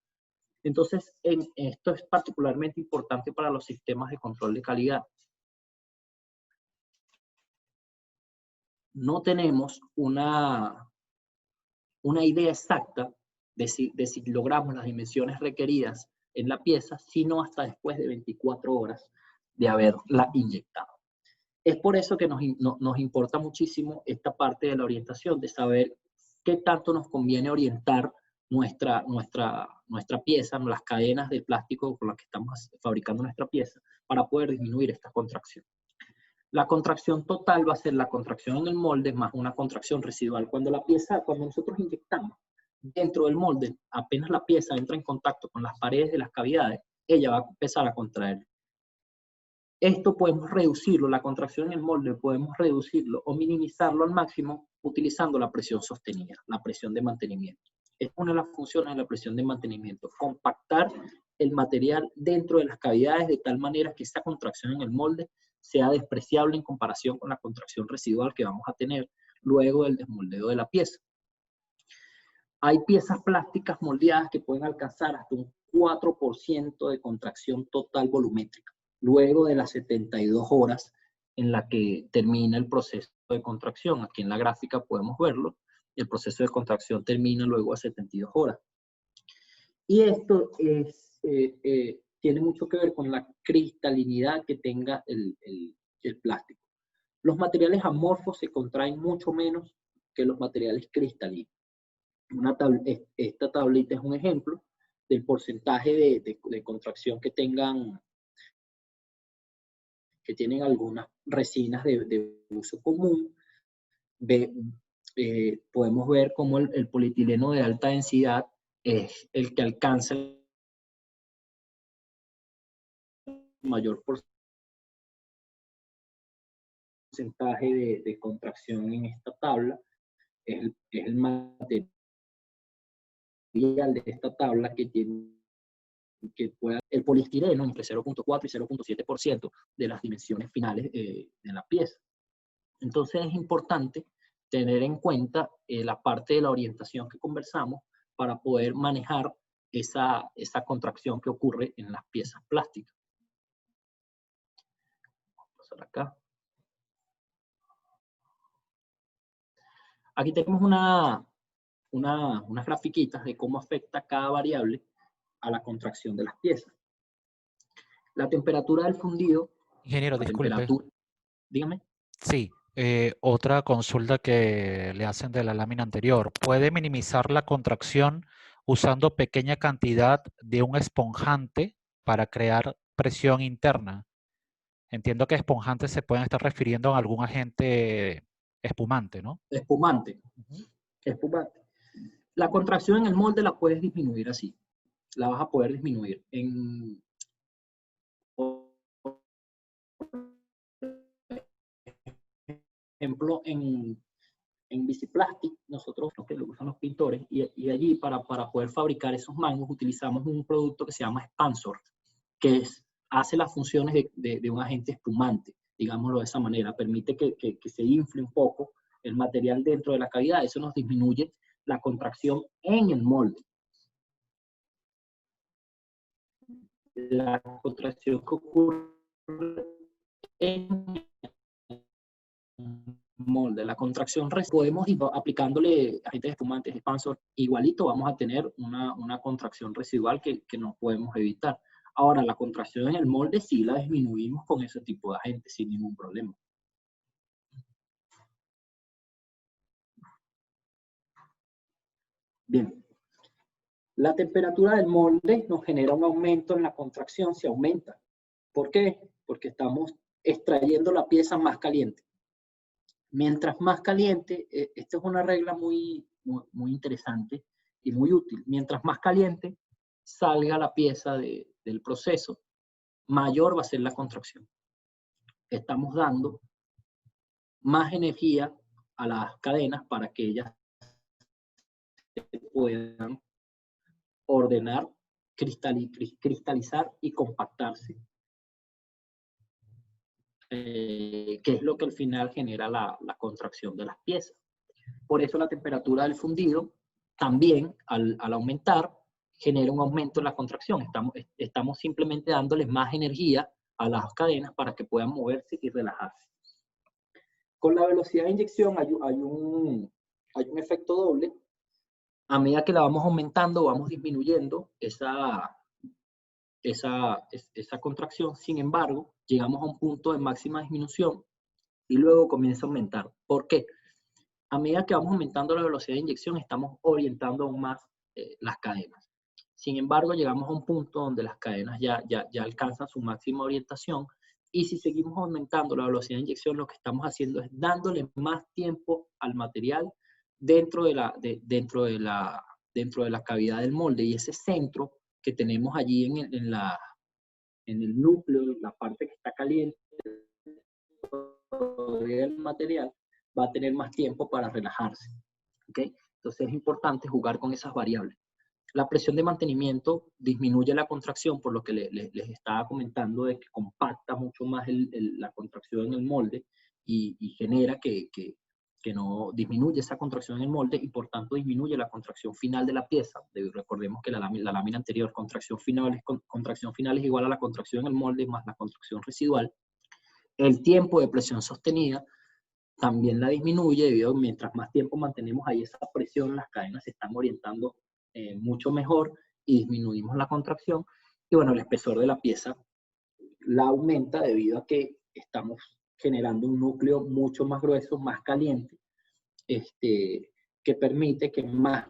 Entonces, esto es particularmente importante para los sistemas de control de calidad. No tenemos una idea exacta de si logramos las dimensiones requeridas en la pieza, sino hasta después de 24 horas de haberla inyectado. Es por eso que nos importa muchísimo esta parte de la orientación, de saber qué tanto nos conviene orientar nuestra pieza, las cadenas de plástico con las que estamos fabricando nuestra pieza, para poder disminuir esta contracción. La contracción total va a ser la contracción en el molde más una contracción residual. Cuando nosotros inyectamos dentro del molde, apenas la pieza entra en contacto con las paredes de las cavidades, ella va a empezar a contraer. Esto podemos reducirlo, la contracción en el molde podemos reducirlo o minimizarlo al máximo utilizando la presión sostenida, la presión de mantenimiento. Es una de las funciones de la presión de mantenimiento, compactar el material dentro de las cavidades de tal manera que esa contracción en el molde sea despreciable en comparación con la contracción residual que vamos a tener luego del desmoldeo de la pieza. Hay piezas plásticas moldeadas que pueden alcanzar hasta un 4% de contracción total volumétrica, luego de las 72 horas en la que termina el proceso de contracción. Aquí en la gráfica podemos verlo. El proceso de contracción termina luego a 72 horas. Y esto tiene mucho que ver con la cristalinidad que tenga el plástico. Los materiales amorfos se contraen mucho menos que los materiales cristalinos. Esta tablita es un ejemplo del porcentaje de contracción que tienen algunas resinas de uso común. Podemos ver cómo el polietileno de alta densidad es el que alcanza el mayor porcentaje de contracción en esta tabla. Es el material de esta tabla el poliestireno entre 0.4 y 0.7% de las dimensiones finales de la pieza. Entonces es importante tener en cuenta la parte de la orientación que conversamos para poder manejar esa contracción que ocurre en las piezas plásticas. Vamos a pasar acá. Aquí tenemos unas grafiquitas de cómo afecta cada variable a la contracción de las piezas. La temperatura del fundido. Ingeniero, disculpe. Dígame. Sí, otra consulta que le hacen de la lámina anterior. ¿Puede minimizar la contracción usando pequeña cantidad de un esponjante para crear presión interna? Entiendo que esponjantes se pueden estar refiriendo a algún agente espumante, ¿no? Espumante. Espumante. La contracción en el molde la puedes disminuir así. La vas a poder disminuir. Ejemplo, en Biciplastic, nosotros lo que lo usan los pintores, y allí para poder fabricar esos mangos utilizamos un producto que se llama Spansor, que hace las funciones de un agente espumante, digámoslo de esa manera, permite que se infle un poco el material dentro de la cavidad. Eso nos disminuye la contracción en el molde. La contracción que ocurre en molde, la contracción, podemos ir aplicándole agentes espumantes, expansor, igualito vamos a tener una contracción residual que no podemos evitar. Ahora, la contracción en el molde sí la disminuimos con ese tipo de agentes sin ningún problema. Bien. La temperatura del molde nos genera un aumento en la contracción, se aumenta. ¿Por qué? Porque estamos extrayendo la pieza más caliente. Mientras más caliente, esta es una regla muy interesante y muy útil. Mientras más caliente salga la pieza del proceso, mayor va a ser la contracción. Estamos dando más energía a las cadenas para que ellas se puedan ordenar, cristalizar y compactarse. Que es lo que al final genera la contracción de las piezas. Por eso la temperatura del fundido también, al aumentar, genera un aumento en la contracción. Estamos simplemente dándoles más energía a las cadenas para que puedan moverse y relajarse. Con la velocidad de inyección hay un efecto doble. A medida que la vamos aumentando, vamos disminuyendo esa contracción. Sin embargo, llegamos a un punto de máxima disminución y luego comienza a aumentar. ¿Por qué? A medida que vamos aumentando la velocidad de inyección, estamos orientando aún más las cadenas. Sin embargo, llegamos a un punto donde las cadenas ya alcanzan su máxima orientación, y si seguimos aumentando la velocidad de inyección, lo que estamos haciendo es dándole más tiempo al material dentro de la cavidad del molde, y ese centro que tenemos allí en el núcleo, la parte que está caliente del material, va a tener más tiempo para relajarse. ¿Okay? Entonces es importante jugar con esas variables. La presión de mantenimiento disminuye la contracción, por lo que les estaba comentando de que compacta mucho más la contracción en el molde y genera que no disminuye esa contracción en el molde, y por tanto disminuye la contracción final de la pieza. Recordemos que la lámina anterior, contracción final es igual a la contracción en el molde más la contracción residual. El tiempo de presión sostenida también la disminuye, debido a que mientras más tiempo mantenemos ahí esa presión, las cadenas se están orientando mucho mejor y disminuimos la contracción. Y bueno, el espesor de la pieza la aumenta debido a que estamos generando un núcleo mucho más grueso, más caliente, que permite que más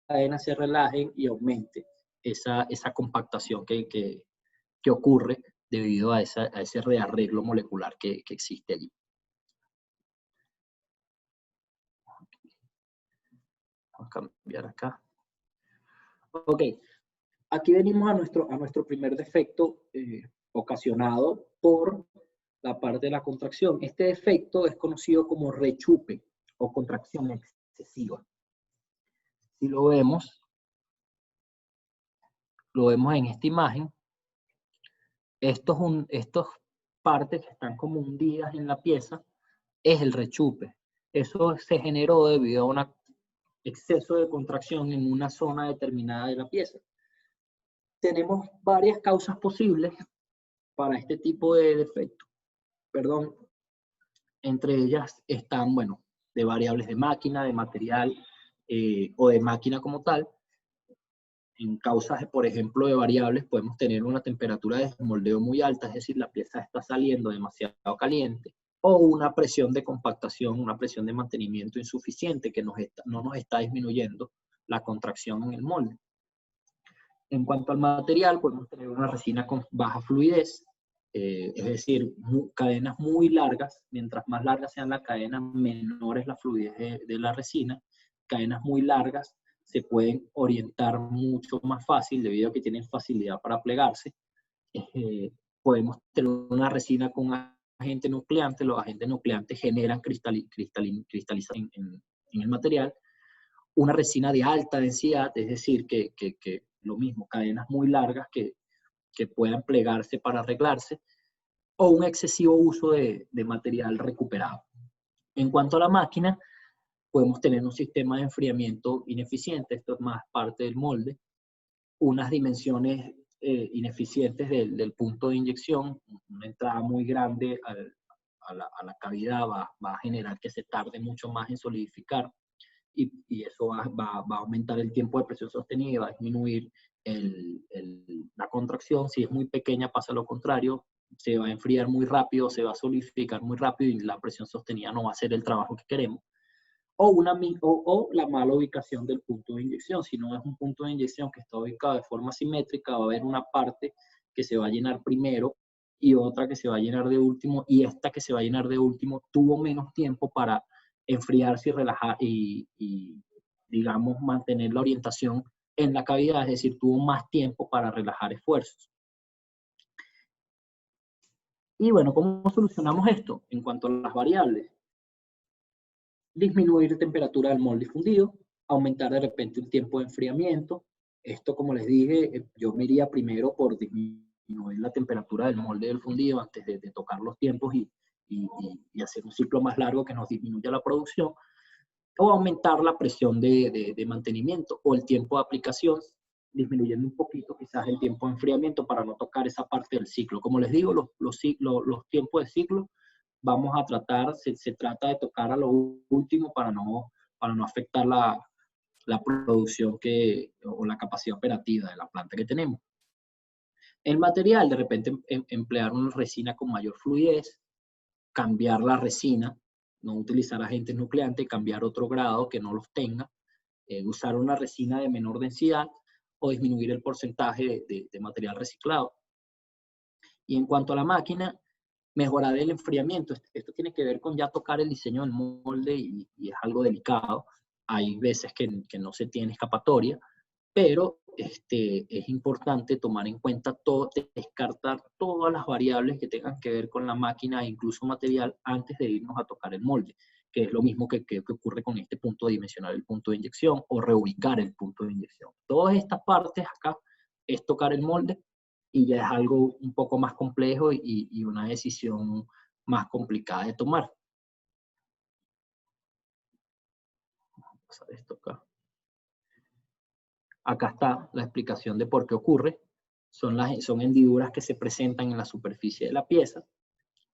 cadenas se relajen y aumente esa compactación que ocurre debido a ese rearreglo molecular que existe allí. Vamos a cambiar acá. Ok, aquí venimos a nuestro primer defecto ocasionado por la parte de la contracción. Este defecto es conocido como rechupe o contracción excesiva. Si lo vemos en esta imagen, estos partes que están como hundidas en la pieza es el rechupe. Eso se generó debido a un exceso de contracción en una zona determinada de la pieza. Tenemos varias causas posibles para este tipo de defecto. Perdón. Entre ellas están, bueno, de variables de máquina, de material o de máquina como tal. En causas, por ejemplo, de variables, podemos tener una temperatura de desmoldeo muy alta, es decir, la pieza está saliendo demasiado caliente, o una presión de compactación, una presión de mantenimiento insuficiente que no nos está disminuyendo la contracción en el molde. En cuanto al material, podemos tener una resina con baja fluidez, es decir, cadenas muy largas. Mientras más largas sean las cadenas, menor es la fluidez de la resina. Cadenas muy largas se pueden orientar mucho más fácil debido a que tienen facilidad para plegarse. Podemos tener una resina con agente nucleante. Los agentes nucleantes generan cristalización en el material. Una resina de alta densidad, es decir, que lo mismo, cadenas muy largas que puedan plegarse para arreglarse, o un excesivo uso de material recuperado. En cuanto a la máquina, podemos tener un sistema de enfriamiento ineficiente, esto es más parte del molde, unas dimensiones ineficientes del punto de inyección, una entrada muy grande a la cavidad va a generar que se tarde mucho más en solidificar, y eso va a aumentar el tiempo de presión sostenida y va a disminuir la contracción. Si es muy pequeña, pasa lo contrario, se va a enfriar muy rápido, se va a solidificar muy rápido y la presión sostenida no va a hacer el trabajo que queremos. O la mala ubicación del punto de inyección. Si no es un punto de inyección que está ubicado de forma simétrica, va a haber una parte que se va a llenar primero y otra que se va a llenar de último, y esta que se va a llenar de último tuvo menos tiempo para enfriarse y relajar y digamos, mantener la orientación en la cavidad, es decir, tuvo más tiempo para relajar esfuerzos. Y bueno, ¿cómo solucionamos esto? En cuanto a las variables, disminuir la temperatura del molde fundido, aumentar de repente el tiempo de enfriamiento. Esto, como les dije, yo me iría primero por disminuir la temperatura del molde del fundido antes de tocar los tiempos y hacer un ciclo más largo que nos disminuya la producción, o aumentar la presión de mantenimiento o el tiempo de aplicación, disminuyendo un poquito quizás el tiempo de enfriamiento para no tocar esa parte del ciclo. Como les digo, los tiempos de ciclo vamos a tratar, se trata de tocar a lo último para no afectar la producción o la capacidad operativa de la planta que tenemos. El material, de repente emplear una resina con mayor fluidez, cambiar la resina no utilizar agentes nucleantes, cambiar otro grado que no los tenga, usar una resina de menor densidad o disminuir el porcentaje de material reciclado. Y en cuanto a la máquina, mejorar el enfriamiento. Esto tiene que ver con ya tocar el diseño del molde y es algo delicado. Hay veces que no se tiene escapatoria, pero es importante tomar en cuenta todo, descartar todas las variables que tengan que ver con la máquina e incluso material antes de irnos a tocar el molde, que es lo mismo que ocurre con este punto de dimensionar el punto de inyección o reubicar el punto de inyección. Todas estas partes acá es tocar el molde y ya es algo un poco más complejo y una decisión más complicada de tomar. Vamos a pasar esto acá. Acá está la explicación de por qué ocurre. Son hendiduras que se presentan en la superficie de la pieza,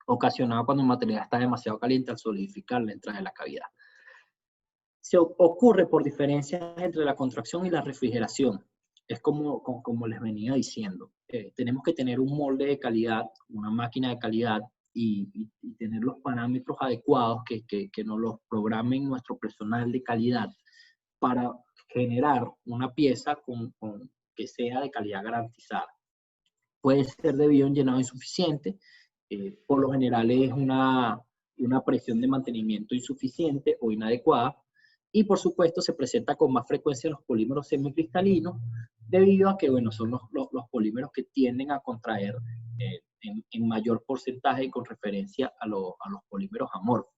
ocasionadas cuando el material está demasiado caliente al solidificar la entrada de la cavidad. Se ocurre por diferencias entre la contracción y la refrigeración. Es como les venía diciendo. Tenemos que tener un molde de calidad, una máquina de calidad y tener los parámetros adecuados que nos los programen nuestro personal de calidad para generar una pieza que sea de calidad garantizada. Puede ser debido a un llenado insuficiente, por lo general es una presión de mantenimiento insuficiente o inadecuada, y por supuesto se presenta con más frecuencia en los polímeros semicristalinos, debido a que, bueno, son los polímeros que tienden a contraer en mayor porcentaje con referencia a los polímeros amorfos.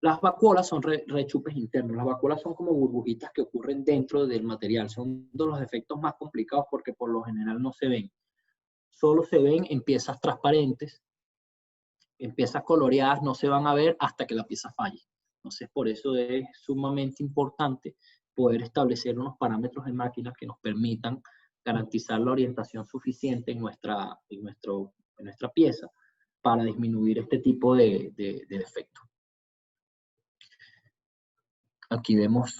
Las vacuolas son rechupes internos. Las vacuolas son como burbujitas que ocurren dentro del material. Son de los efectos más complicados porque por lo general no se ven. Solo se ven en piezas transparentes, en piezas coloreadas no se van a ver hasta que la pieza falle. Entonces, por eso es sumamente importante poder establecer unos parámetros en máquinas que nos permitan garantizar la orientación suficiente en nuestra pieza para disminuir este tipo de defectos. Aquí vemos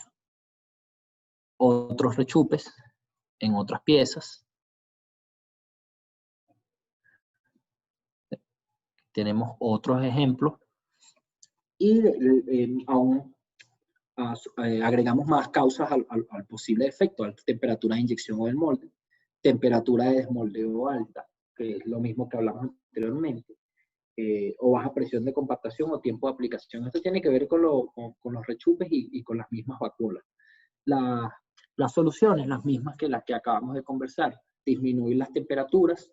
otros rechupes en otras piezas. Tenemos otros ejemplos y aún agregamos más causas al posible efecto, alta temperatura de inyección o del molde, temperatura de desmoldeo alta, que es lo mismo que hablamos anteriormente, o baja presión de compactación o tiempo de aplicación. Esto tiene que ver con los rechupes y con las mismas vacuolas. Las soluciones, las mismas que las que acabamos de conversar, disminuir las temperaturas,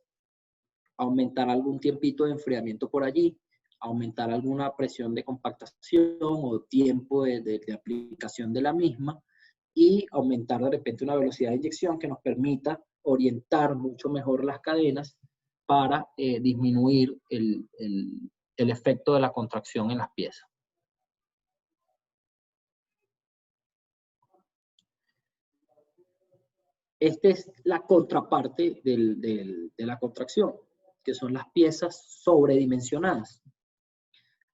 aumentar algún tiempito de enfriamiento por allí, aumentar alguna presión de compactación o tiempo de aplicación de la misma y aumentar de repente una velocidad de inyección que nos permita orientar mucho mejor las cadenas para disminuir el efecto de la contracción en las piezas. Esta es la contraparte de la contracción, que son las piezas sobredimensionadas.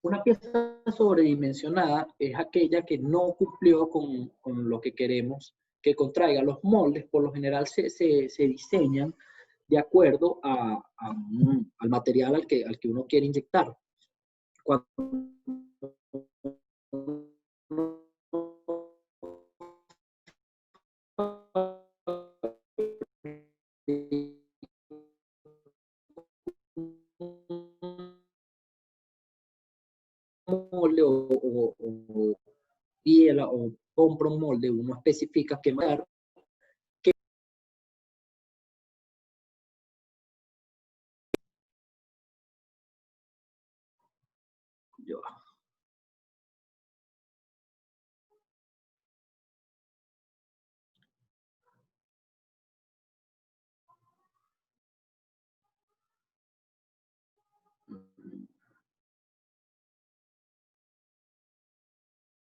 Una pieza sobredimensionada es aquella que no cumplió con lo que queremos que contraiga. Los moldes, por lo general, se diseñan de acuerdo al material al que uno quiere inyectar. Cuando molde o piela o compra un molde, uno especifica qué mandar.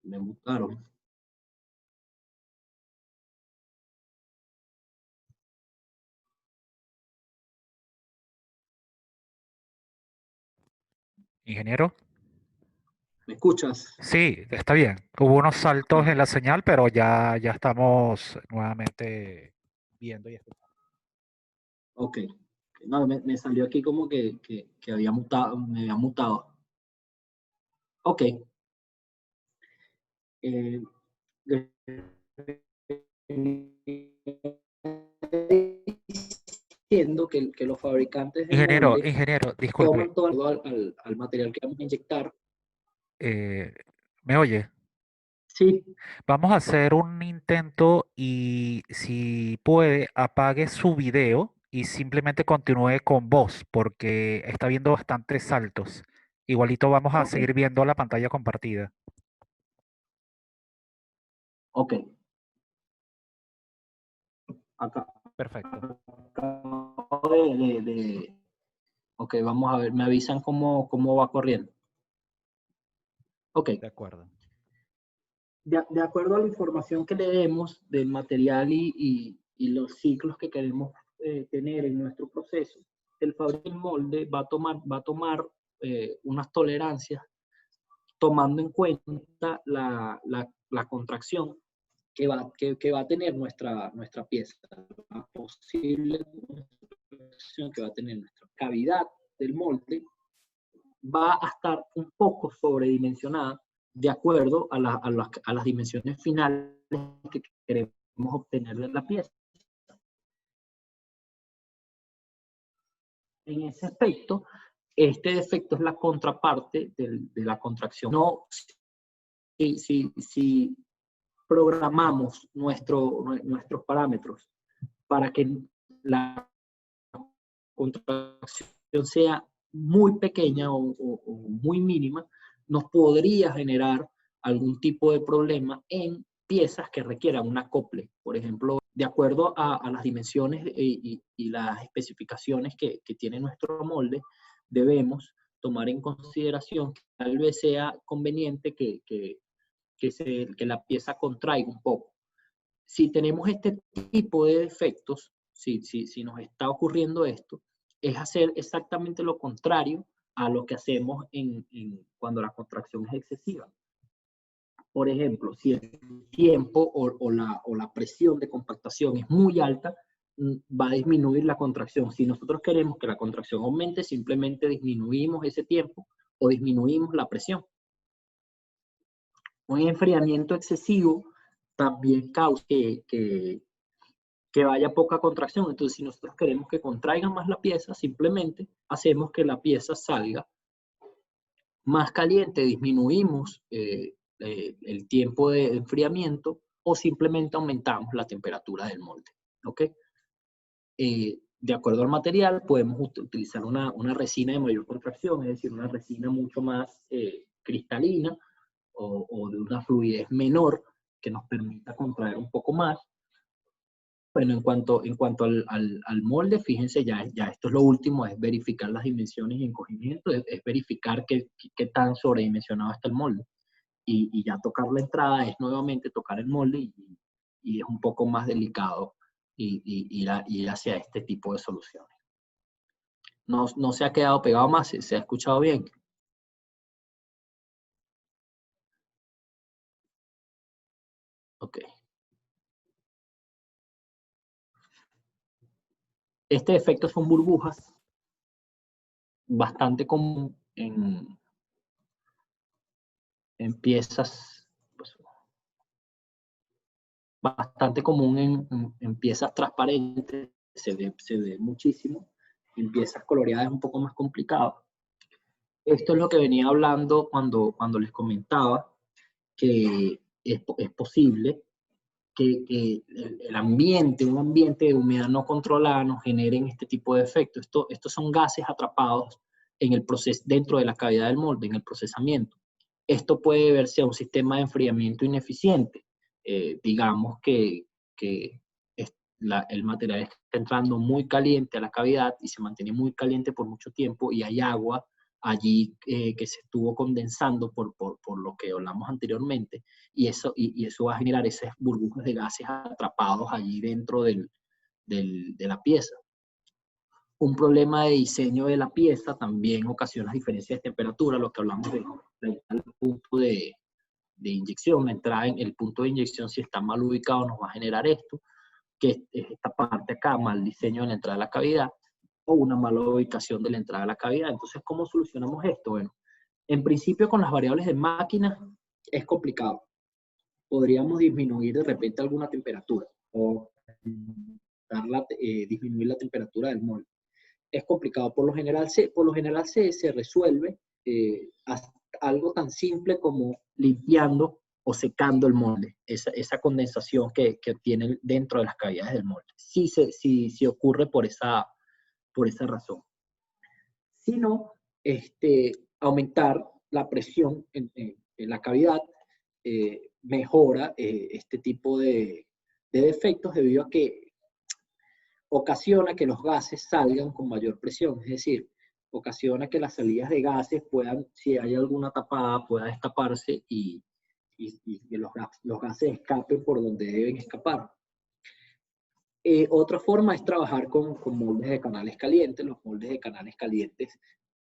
Me mutaron. Ingeniero. ¿Me escuchas? Sí, está bien. Hubo unos saltos en la señal, pero ya estamos nuevamente viendo y escuchando. Ok. No, me salió aquí como que había mutado, me había mutado. Ok. Eh, diciendo que los fabricantes de molde Ingeniero, disculpe, toman todo al material que vamos a inyectar. ¿me oye? Sí, Vamos a hacer un intento y si puede, apague su video y simplemente continúe con voz porque está viendo bastantes saltos. Igualito vamos a ok, seguir viendo la pantalla compartida. ok. Acá, Perfecto, acabo ok, vamos a ver, me avisan cómo va corriendo. Ok, de acuerdo. de acuerdo a la información que le demos del material y los ciclos que queremos tener en nuestro proceso, el fabricante del molde va a tomar unas tolerancias tomando en cuenta la contracción que va a tener nuestra pieza, la posible contracción que va a tener nuestra cavidad del molde va a estar un poco sobredimensionada de acuerdo a las dimensiones finales que queremos obtener de la pieza. En ese aspecto, este defecto es la contraparte de la contracción. No, si programamos nuestros parámetros para que la contracción sea muy pequeña o muy mínima, nos podría generar algún tipo de problema en piezas que requieran un acople. Por ejemplo, de acuerdo a las dimensiones y las especificaciones que tiene nuestro molde, debemos tomar en consideración que tal vez sea conveniente que la pieza contraiga un poco. Si tenemos este tipo de defectos, si nos está ocurriendo esto, es hacer exactamente lo contrario a lo que hacemos cuando la contracción es excesiva. Por ejemplo, si el tiempo o la presión de compactación es muy alta, va a disminuir la contracción. Si nosotros queremos que la contracción aumente, simplemente disminuimos ese tiempo o disminuimos la presión. Un enfriamiento excesivo también causa que vaya poca contracción. Entonces, si nosotros queremos que contraiga más la pieza, simplemente hacemos que la pieza salga más caliente, disminuimos el tiempo de enfriamiento o simplemente aumentamos la temperatura del molde. ¿Ok? De acuerdo al material, podemos utilizar una resina de mayor contracción, es decir, una resina mucho más cristalina o de una fluidez menor que nos permita contraer un poco más. Bueno, en cuanto al molde, fíjense, ya esto es lo último, es verificar las dimensiones y encogimiento, es verificar qué tan sobredimensionado está el molde. Y ya tocar la entrada es nuevamente tocar el molde y es un poco más delicado ir hacia este tipo de soluciones. No se ha quedado pegado más, se ha escuchado bien. Ok. Este efecto son burbujas, bastante común en piezas, pues, bastante común en piezas transparentes, se ve muchísimo. En piezas coloreadas es un poco más complicado. Esto es lo que venía hablando cuando les comentaba que es posible que el ambiente, un ambiente de humedad no controlada nos generen este tipo de efectos. Estos son gases atrapados en el proceso, dentro de la cavidad del molde, en el procesamiento. Esto puede verse a un sistema de enfriamiento ineficiente. Digamos que el material está entrando muy caliente a la cavidad y se mantiene muy caliente por mucho tiempo y hay agua allí que se estuvo condensando por lo que hablamos anteriormente y eso va a generar esas burbujas de gases atrapados allí dentro de la pieza. Un problema de diseño de la pieza también ocasiona diferencias de temperatura, lo que hablamos del punto de inyección, la entrada en el punto de inyección, si está mal ubicado, nos va a generar esto, que es esta parte acá, mal diseño de la entrada de la cavidad, o una mala ubicación de la entrada de la cavidad. Entonces, ¿cómo solucionamos esto? Bueno, En principio, con las variables de máquina es complicado. Podríamos disminuir de repente alguna temperatura o disminuir la temperatura del molde. Es complicado. Por lo general se resuelve algo tan simple como limpiando o secando el molde, esa condensación que obtiene dentro de las cavidades del molde. Sí ocurre por esa razón. Si no, aumentar la presión en la cavidad mejora este tipo de defectos debido a que ocasiona que los gases salgan con mayor presión, es decir, ocasiona que las salidas de gases puedan, si hay alguna tapada, pueda destaparse y que los gases escapen por donde deben escapar. Otra forma es trabajar con moldes de canales calientes. Los moldes de canales calientes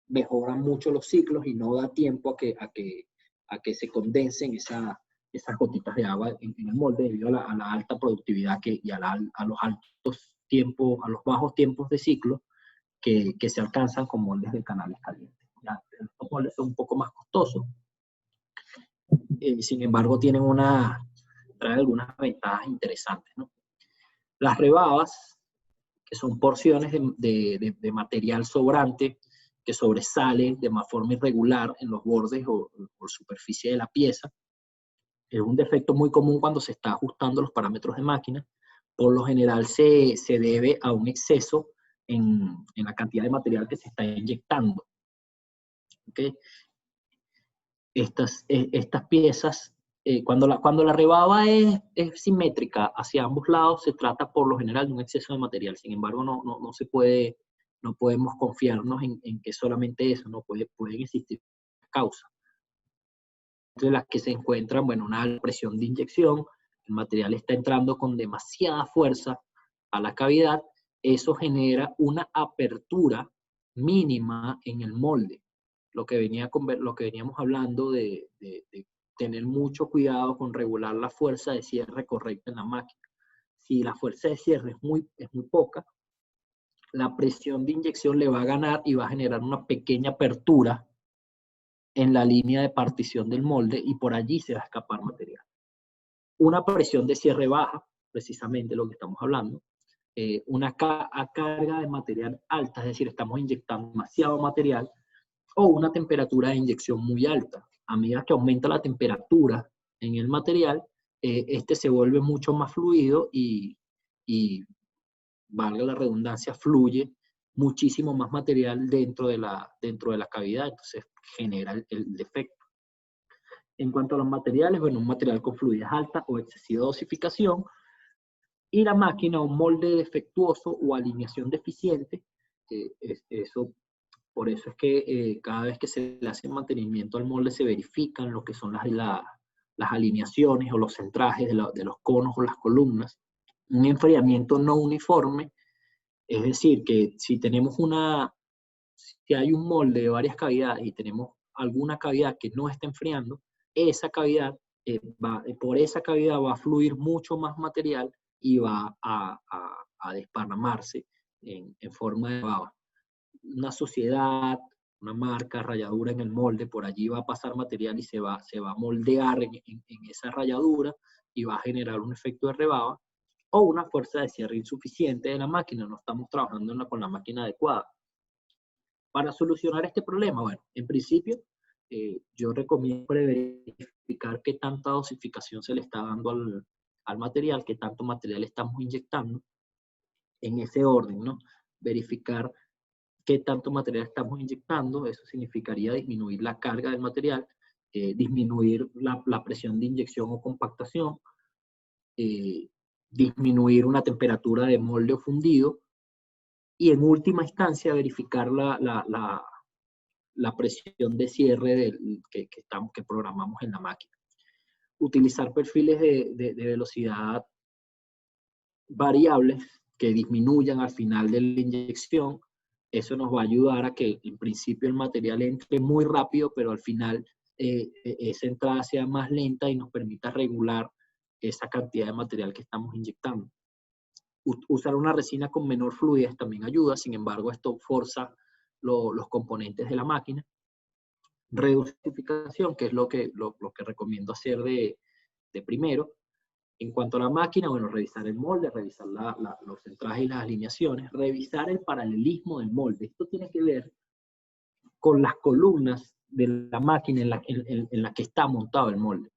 mejoran mucho los ciclos y no da tiempo a que se condensen esas gotitas de agua en el molde debido a la alta productividad y a los altos tiempos, a los bajos tiempos de ciclo que se alcanzan con moldes de canales calientes. Ya, estos moldes son un poco más costosos. Sin embargo, traen algunas ventajas interesantes, ¿no? Las rebabas, que son porciones de material sobrante que sobresale de forma irregular en los bordes o superficie de la pieza. Es un defecto muy común cuando se está ajustando los parámetros de máquina. Por lo general se debe a un exceso en la cantidad de material que se está inyectando. ¿Okay? Estas piezas, cuando la rebaba es simétrica hacia ambos lados, se trata por lo general de un exceso de material. Sin embargo, no podemos confiarnos en que solamente eso, no pueden existir causas. Entre las que se encuentran, bueno, una alta presión de inyección, el material está entrando con demasiada fuerza a la cavidad, eso genera una apertura mínima en el molde. Lo que veníamos hablando de tener mucho cuidado con regular la fuerza de cierre correcta en la máquina. Si la fuerza de cierre es muy poca, la presión de inyección le va a ganar y va a generar una pequeña apertura en la línea de partición del molde y por allí se va a escapar material. Una presión de cierre baja, precisamente lo que estamos hablando, una carga de material alta, es decir, estamos inyectando demasiado material, o una temperatura de inyección muy alta. A medida que aumenta la temperatura en el material, se vuelve mucho más fluido y, valga la redundancia, fluye muchísimo más material dentro de la cavidad, entonces genera el defecto. En cuanto a los materiales, bueno, un material con fluidez alta o excesiva dosificación, y la máquina, un molde defectuoso o alineación deficiente, por eso es que cada vez que se le hace mantenimiento al molde se verifican lo que son las alineaciones o los centrajes de los conos o las columnas. Un enfriamiento no uniforme, es decir, que si hay un molde de varias cavidades y tenemos alguna cavidad que no está enfriando, esa cavidad, por esa cavidad va a fluir mucho más material y va a desparramarse en forma de baba. Una suciedad, una marca, rayadura en el molde, por allí va a pasar material y se va a moldear en esa rayadura y va a generar un efecto de rebaba, o una fuerza de cierre insuficiente de la máquina, no estamos trabajando con la máquina adecuada. Para solucionar este problema, bueno, en principio, yo recomiendo verificar qué tanta dosificación se le está dando al material, qué tanto material estamos inyectando, en ese orden, ¿no? Verificar qué tanto material estamos inyectando, eso significaría disminuir la carga del material, disminuir la presión de inyección o compactación, disminuir una temperatura de molde o fundido, y en última instancia verificar la presión de cierre que programamos en la máquina. Utilizar perfiles de velocidad variables que disminuyan al final de la inyección. Eso nos va a ayudar a que en principio el material entre muy rápido, pero al final esa entrada sea más lenta y nos permita regular esa cantidad de material que estamos inyectando. Usar una resina con menor fluidez también ayuda, sin embargo esto forza los componentes de la máquina. Redosificación, que es lo que recomiendo hacer de primero. En cuanto a la máquina, bueno, revisar el molde, revisar los centrajes y las alineaciones, revisar el paralelismo del molde. Esto tiene que ver con las columnas de la máquina en la que está montado el molde.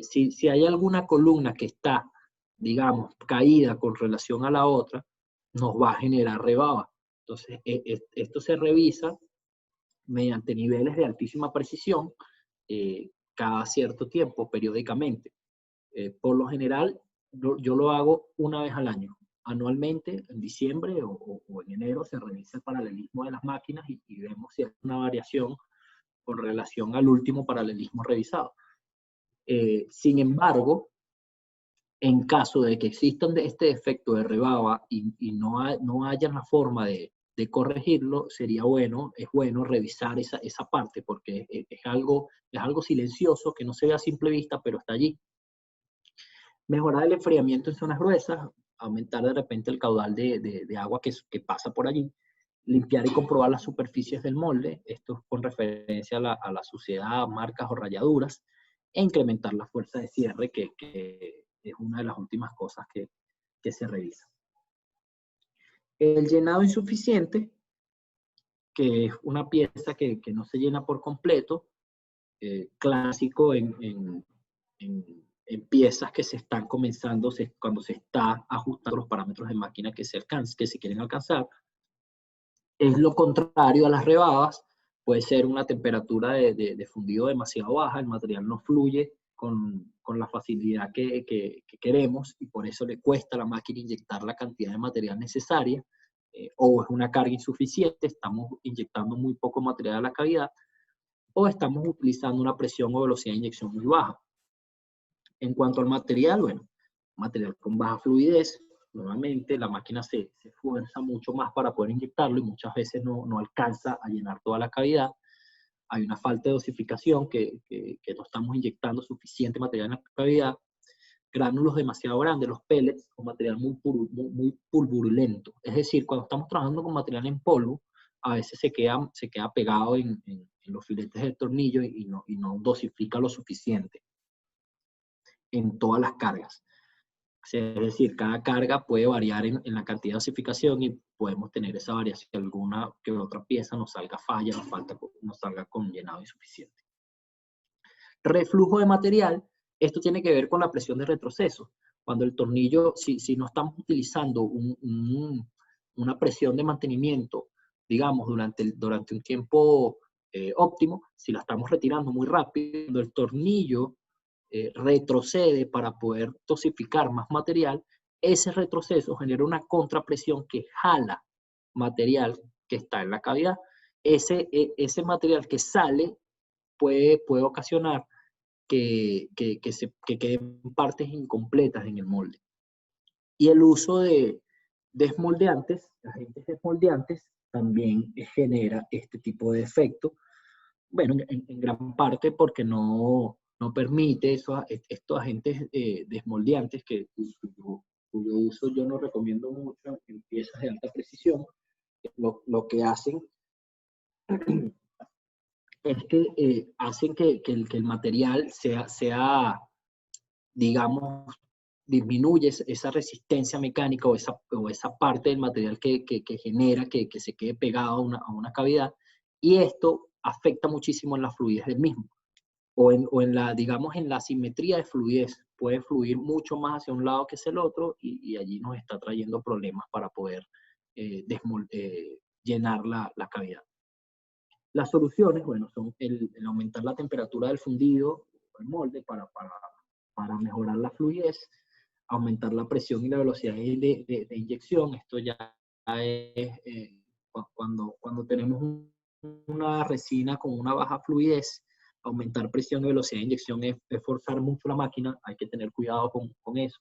Si hay alguna columna que está, digamos, caída con relación a la otra, nos va a generar rebaba. Entonces, esto se revisa mediante niveles de altísima precisión cada cierto tiempo, periódicamente. Por lo general, yo lo hago una vez al año. Anualmente, en diciembre o en enero, se revisa el paralelismo de las máquinas y vemos si hay una variación con relación al último paralelismo revisado. Sin embargo, en caso de que exista este defecto de rebaba y no haya una forma de corregirlo, es bueno revisar esa parte, porque es algo silencioso que no se ve a simple vista, pero está allí. Mejorar el enfriamiento en zonas gruesas, aumentar de repente el caudal de agua que pasa por allí, limpiar y comprobar las superficies del molde, esto con referencia a la suciedad, marcas o rayaduras, e incrementar la fuerza de cierre, que es una de las últimas cosas que se revisa. El llenado insuficiente, que es una pieza que no se llena por completo, clásico en piezas que se están comenzando, cuando se está ajustando los parámetros de máquina que se quieren alcanzar. Es lo contrario a las rebadas. Puede ser una temperatura de fundido demasiado baja, el material no fluye con la facilidad que queremos, y por eso le cuesta a la máquina inyectar la cantidad de material necesaria, o es una carga insuficiente, estamos inyectando muy poco material a la cavidad, o estamos utilizando una presión o velocidad de inyección muy baja. En cuanto al material, bueno, material con baja fluidez, nuevamente la máquina se esfuerza mucho más para poder inyectarlo y muchas veces no alcanza a llenar toda la cavidad. Hay una falta de dosificación que no estamos inyectando suficiente material en la cavidad. Gránulos demasiado grandes, los pellets, o material muy pulverulento. Es decir, cuando estamos trabajando con material en polvo, a veces se queda pegado en los filetes del tornillo y no dosifica lo suficiente en todas las cargas. Es decir, cada carga puede variar en la cantidad de dosificación y podemos tener esa variación, que alguna que otra pieza nos salga falla, nos salga con llenado insuficiente. Reflujo de material, esto tiene que ver con la presión de retroceso. Cuando el tornillo, si no estamos utilizando una presión de mantenimiento, digamos, durante un tiempo óptimo, si la estamos retirando muy rápido, cuando el tornillo retrocede para poder dosificar más material, ese retroceso genera una contrapresión que jala material que está en la cavidad. Ese material que sale puede ocasionar que queden partes incompletas en el molde. Y el uso de desmoldeantes, agentes desmoldeantes, también genera este tipo de efecto. Bueno, en gran parte porque no permite estos agentes desmoldeantes cuyo uso yo no recomiendo mucho en piezas de alta precisión. Lo que hacen es que hacen que el material sea, digamos, disminuye esa resistencia mecánica o esa parte del material que genera que se quede pegado a una cavidad, y esto afecta muchísimo en la fluidez del mismo, o en la, digamos, en la simetría de fluidez. Puede fluir mucho más hacia un lado que hacia el otro, y allí nos está trayendo problemas para poder llenar la cavidad. Las soluciones, bueno, son el aumentar la temperatura del fundido, el molde, para mejorar la fluidez, aumentar la presión y la velocidad de inyección. Esto ya es cuando tenemos una resina con una baja fluidez, aumentar presión y velocidad de inyección es forzar mucho la máquina, hay que tener cuidado con eso.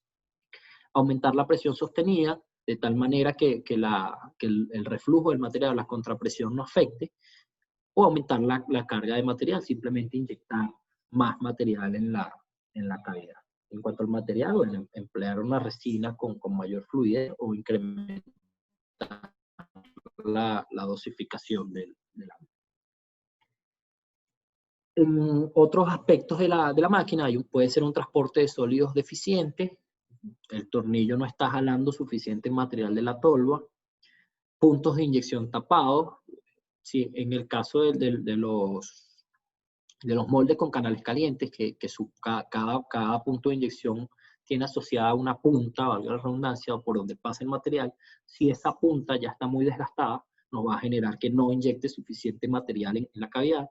Aumentar la presión sostenida, de tal manera que el reflujo del material, la contrapresión no afecte, o aumentar la carga de material, simplemente inyectar más material en la cavidad. En cuanto al material, bueno, emplear una resina con mayor fluidez o incrementar la dosificación del agua. En otros aspectos de la máquina puede ser un transporte de sólidos deficiente, el tornillo no está jalando suficiente material de la tolva, puntos de inyección tapados, sí, en el caso de los moldes con canales calientes, que cada punto de inyección tiene asociada una punta, valga la redundancia, por donde pasa el material. Si esa punta ya está muy desgastada, nos va a generar que no inyecte suficiente material en la cavidad.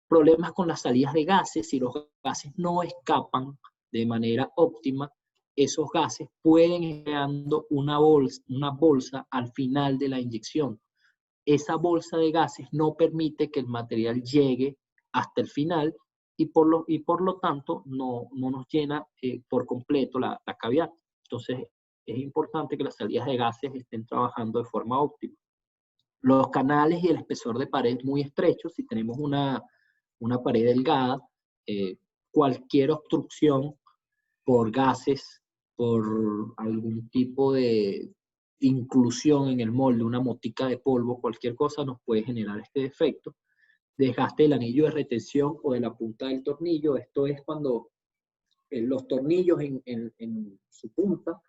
Problemas con las salidas de gases, si los gases no escapan de manera óptima, esos gases pueden ir creando una bolsa al final de la inyección. Esa bolsa de gases no permite que el material llegue hasta el final y por lo tanto no nos llena por completo la cavidad. Entonces es importante que las salidas de gases estén trabajando de forma óptima. Los canales y el espesor de pared muy estrechos, si tenemos una pared delgada, cualquier obstrucción por gases, por algún tipo de inclusión en el molde, una motica de polvo, cualquier cosa nos puede generar este defecto. Desgaste del anillo de retención o de la punta del tornillo, esto es cuando los tornillos en su punta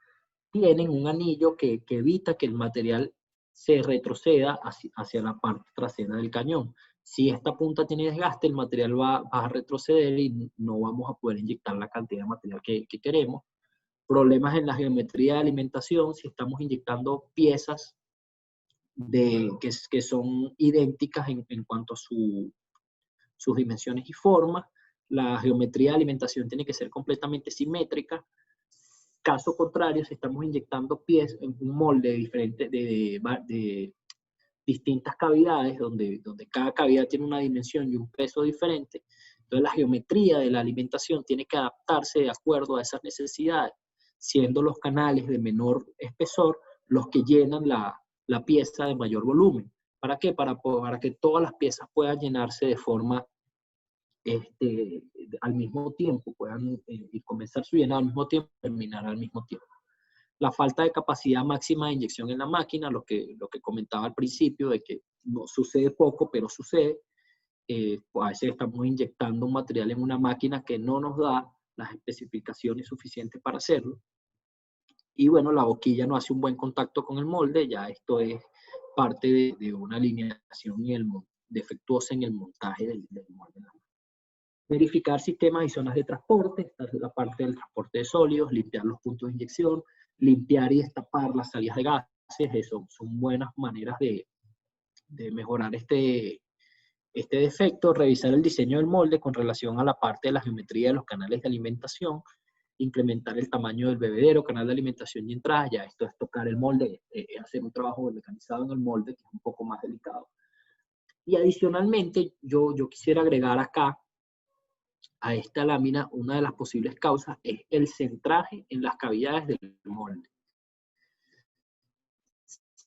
tienen un anillo que evita que el material se retroceda hacia la parte trasera del cañón. Si esta punta tiene desgaste, el material va a retroceder y no vamos a poder inyectar la cantidad de material que queremos. Problemas en la geometría de alimentación, si estamos inyectando piezas que son idénticas en cuanto a sus dimensiones y formas, la geometría de alimentación tiene que ser completamente simétrica. Caso contrario, si estamos inyectando piezas en un molde de distintas cavidades, donde cada cavidad tiene una dimensión y un peso diferente, entonces la geometría de la alimentación tiene que adaptarse de acuerdo a esas necesidades, siendo los canales de menor espesor los que llenan la pieza de mayor volumen. ¿Para qué? Para que todas las piezas puedan llenarse de forma al mismo tiempo, puedan comenzar su llenado al mismo tiempo, terminar al mismo tiempo. La falta de capacidad máxima de inyección en la máquina, lo que comentaba al principio, de que no sucede poco, pero sucede. Pues a veces estamos inyectando un material en una máquina que no nos da las especificaciones suficientes para hacerlo. Y bueno, la boquilla no hace un buen contacto con el molde, ya esto es parte de una alineación defectuosa en el montaje del molde. Verificar sistemas y zonas de transporte, esta es la parte del transporte de sólidos, limpiar los puntos de inyección, limpiar y destapar las salidas de gases, eso son buenas maneras de mejorar este defecto. Revisar el diseño del molde con relación a la parte de la geometría de los canales de alimentación, incrementar el tamaño del bebedero, canal de alimentación y entrada, ya esto es tocar el molde, hacer un trabajo mecanizado en el molde, que es un poco más delicado. Y adicionalmente, yo quisiera agregar acá, a esta lámina, una de las posibles causas es el centraje en las cavidades del molde.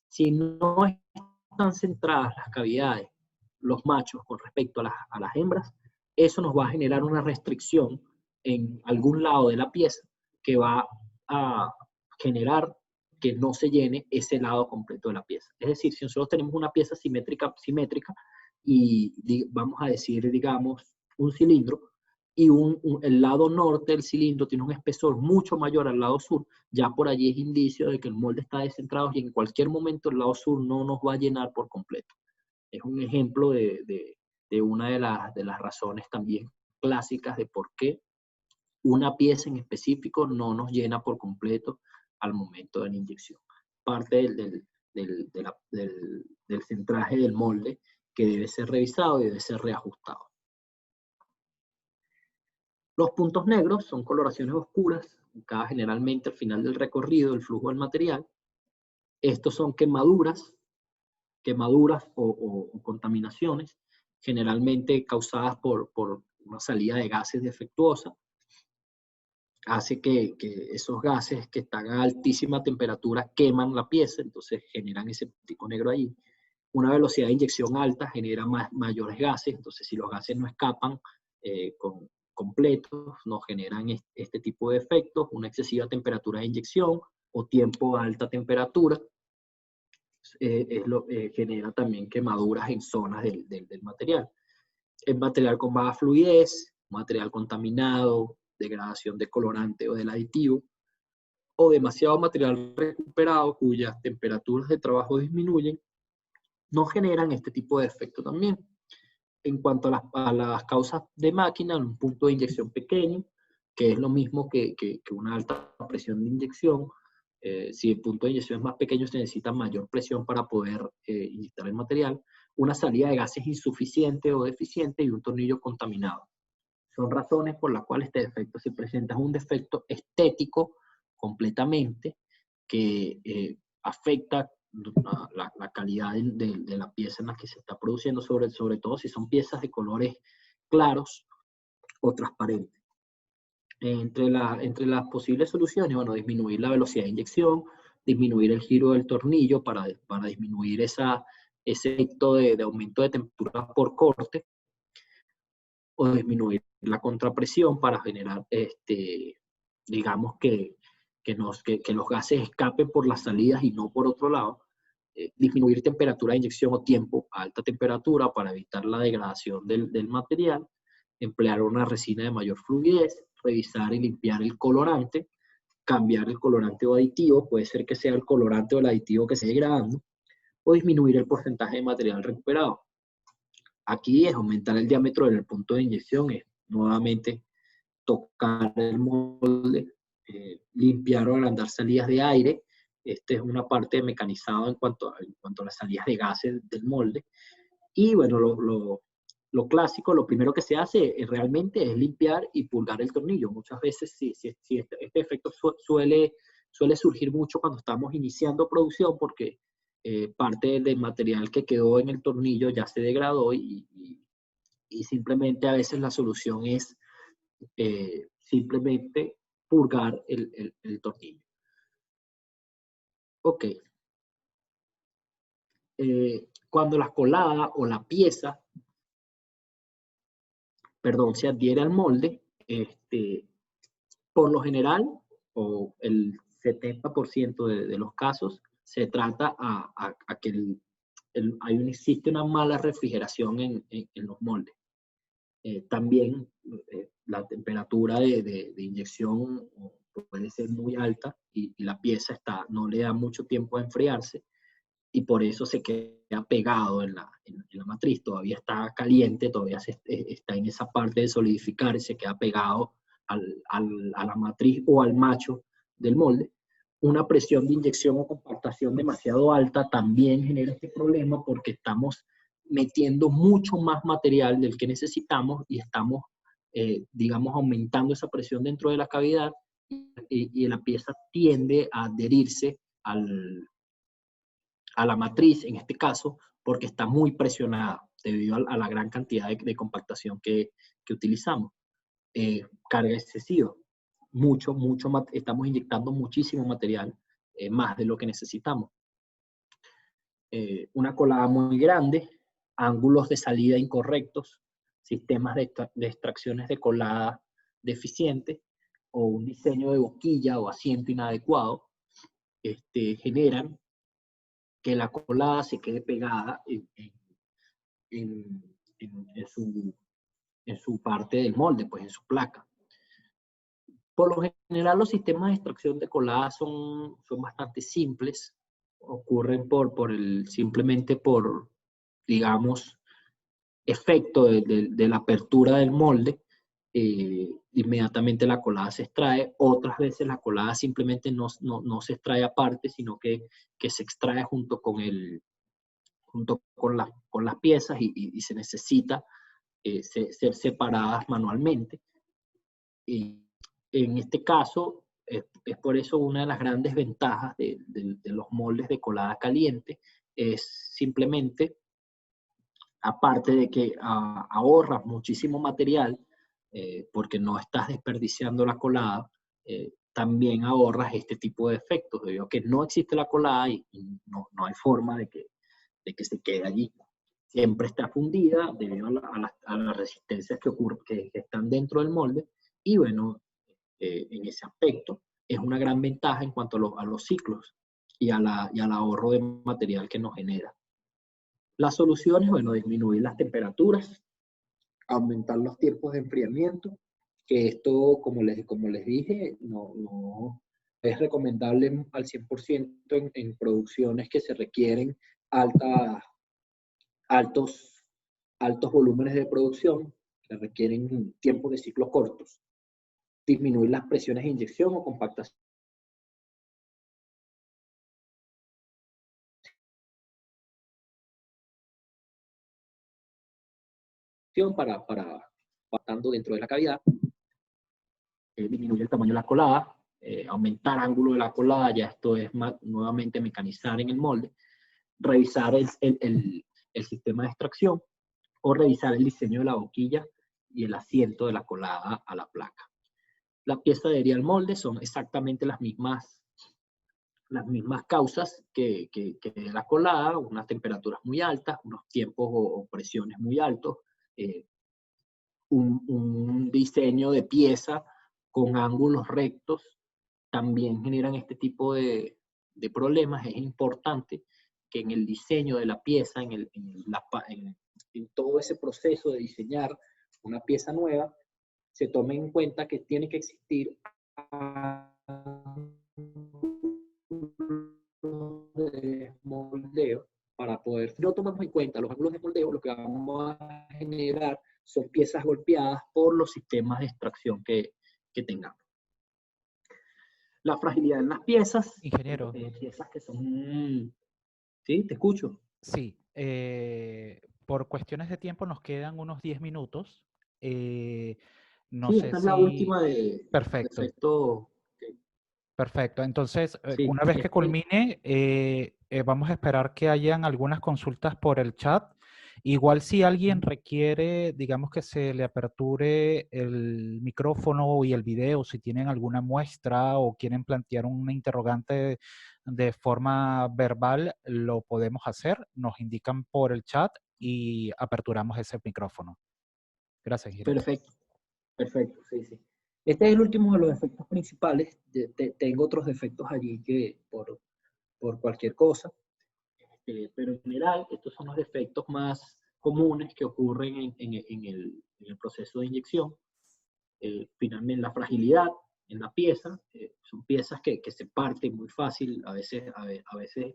Si no están centradas las cavidades, los machos con respecto a las hembras, eso nos va a generar una restricción en algún lado de la pieza que va a generar que no se llene ese lado completo de la pieza. Es decir, si nosotros tenemos una pieza simétrica y vamos a decir, digamos, un cilindro, y el lado norte del cilindro tiene un espesor mucho mayor al lado sur, ya por allí es indicio de que el molde está descentrado y en cualquier momento el lado sur no nos va a llenar por completo. Es un ejemplo de una de las razones también clásicas de por qué una pieza en específico no nos llena por completo al momento de la inyección. Parte del centraje del molde que debe ser revisado y debe ser reajustado. Los puntos negros son coloraciones oscuras, ubicadas generalmente al final del recorrido del flujo del material. Estos son quemaduras o contaminaciones, generalmente causadas por una salida de gases defectuosa. Hace que esos gases que están a altísima temperatura queman la pieza, entonces generan ese puntico negro ahí. Una velocidad de inyección alta genera mayores gases, entonces si los gases no escapan completos, nos generan este tipo de efectos, una excesiva temperatura de inyección o tiempo a alta temperatura, genera también quemaduras en zonas del material. en material con baja fluidez, material contaminado, degradación de colorante o del aditivo, o demasiado material recuperado cuyas temperaturas de trabajo disminuyen, no generan este tipo de efecto también. En cuanto a las causas de máquina, un punto de inyección pequeño, que es lo mismo que una alta presión de inyección. Si el punto de inyección es más pequeño, se necesita mayor presión para poder inyectar el material. Una salida de gases insuficiente o deficiente y un tornillo contaminado. Son razones por las cuales este defecto se presenta. Es un defecto estético completamente que afecta la calidad de la pieza en la que se está produciendo, sobre todo si son piezas de colores claros o transparentes. Entre las posibles soluciones, bueno, disminuir la velocidad de inyección, disminuir el giro del tornillo para disminuir ese efecto de aumento de temperatura por corte, o disminuir la contrapresión para generar, digamos que los gases escapen por las salidas y no por otro lado. Disminuir temperatura de inyección o tiempo a alta temperatura para evitar la degradación del material, emplear una resina de mayor fluidez, revisar y limpiar el colorante, cambiar el colorante o aditivo, puede ser que sea el colorante o el aditivo que esté degradando, o disminuir el porcentaje de material recuperado. Aquí es aumentar el diámetro del punto de inyección, es nuevamente tocar el molde, limpiar o agrandar salidas de aire. Esta es una parte mecanizada en cuanto a las salidas de gases del molde. Y bueno, lo clásico, lo primero que se hace realmente es limpiar y purgar el tornillo. Muchas veces este efecto suele surgir mucho cuando estamos iniciando producción porque parte del material que quedó en el tornillo ya se degradó y simplemente a veces la solución es simplemente purgar el tornillo. Ok. Cuando la colada o la pieza, perdón, se adhiere al molde, por lo general, o el 70% de los casos, se trata a que existe una mala refrigeración en los moldes. También la temperatura de inyección puede ser muy alta y la pieza no le da mucho tiempo a enfriarse y por eso se queda pegado en la matriz. Todavía está caliente, todavía está en esa parte de solidificar y se queda pegado a la matriz o al macho del molde. Una presión de inyección o compactación demasiado alta también genera este problema porque estamos metiendo mucho más material del que necesitamos y estamos, digamos, aumentando esa presión dentro de la cavidad y la pieza tiende a adherirse a la matriz, en este caso, porque está muy presionada debido a la gran cantidad de compactación que utilizamos. Carga excesiva. Estamos inyectando muchísimo material, más de lo que necesitamos. Una colada muy grande, ángulos de salida incorrectos, sistemas de extracciones de colada deficientes, o un diseño de boquilla o asiento inadecuado, generan que la colada se quede pegada en su parte del molde, pues en su placa. Por lo general, los sistemas de extracción de colada son bastante simples, ocurren simplemente por, digamos, efecto de la apertura del molde. Inmediatamente la colada se extrae. Otras veces la colada simplemente no se extrae aparte, sino que se extrae junto con las piezas y se necesita ser separadas manualmente. Y en este caso, es por eso una de las grandes ventajas de los moldes de colada caliente es simplemente, aparte de que ahorras muchísimo material, porque no estás desperdiciando la colada, también ahorras este tipo de efectos, debido a que no existe la colada y no hay forma de que se quede allí. Siempre está fundida debido a las resistencias que están dentro del molde, y bueno, en ese aspecto es una gran ventaja en cuanto a los ciclos y al ahorro de material que nos genera. Las soluciones, bueno, disminuir las temperaturas, aumentar los tiempos de enfriamiento, que esto, como les dije, no es recomendable al 100% en producciones que se requieren altos, altos volúmenes de producción, que requieren tiempos de ciclo cortos. Disminuir las presiones de inyección o compactación pasando dentro de la cavidad, disminuir el tamaño de la colada, aumentar ángulo de la colada, ya esto es nuevamente mecanizar en el molde, revisar el sistema de extracción o revisar el diseño de la boquilla y el asiento de la colada a la placa. La pieza adherida al molde son exactamente las mismas causas que la colada, unas temperaturas muy altas, unos tiempos o presiones muy altos, un diseño de pieza con ángulos rectos también generan este tipo de problemas. Es importante que en el diseño de la pieza, en todo ese proceso de diseñar una pieza nueva, se tome en cuenta que tiene que existir de moldeo para poder, si no tomamos en cuenta los ángulos de moldeo, lo que vamos a generar son piezas golpeadas por los sistemas de extracción que tengamos. La fragilidad en las piezas. Ingeniero. Piezas que son... Sí, te escucho. Sí, por cuestiones de tiempo nos quedan unos 10 minutos. No sí, sé esta es si... la última de Perfecto. efecto. Perfecto. Entonces, Sí, una vez que culmine, vamos a esperar que hayan algunas consultas por el chat. Igual si alguien requiere, digamos que se le aperture el micrófono y el video, si tienen alguna muestra o quieren plantear una interrogante de forma verbal, lo podemos hacer. Nos indican por el chat y aperturamos ese micrófono. Gracias, ingeniero. Perfecto, perfecto, sí, sí. Este es el último de los efectos principales. Tengo otros efectos allí que por cualquier cosa. Pero en general, estos son los efectos más comunes que ocurren en el proceso de inyección. Finalmente, la fragilidad en la pieza, son piezas que se parten muy fácil. A veces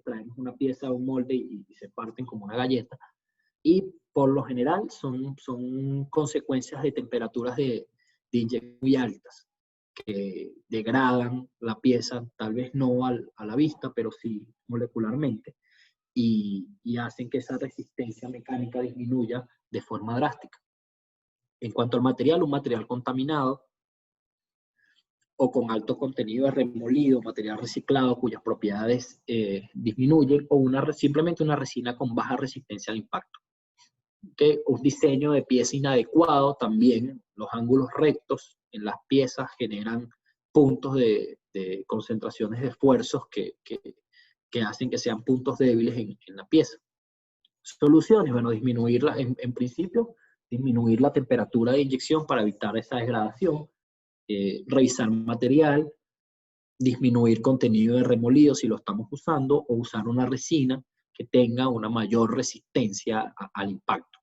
traemos una pieza o un molde y se parten como una galleta. Y por lo general son consecuencias de temperaturas de inyección muy altas, que degradan la pieza, tal vez no a la vista, pero sí molecularmente, y hacen que esa resistencia mecánica disminuya de forma drástica. En cuanto al material, un material contaminado o con alto contenido de remolido, material reciclado cuyas propiedades disminuyen, o simplemente una resina con baja resistencia al impacto. Que un diseño de pieza inadecuado también, los ángulos rectos en las piezas generan puntos de concentraciones de esfuerzos que hacen que sean puntos débiles en la pieza. Soluciones, bueno, disminuirla, en principio, disminuir la temperatura de inyección para evitar esa degradación, revisar material, disminuir contenido de remolido si lo estamos usando, o usar una resina que tenga una mayor resistencia al impacto.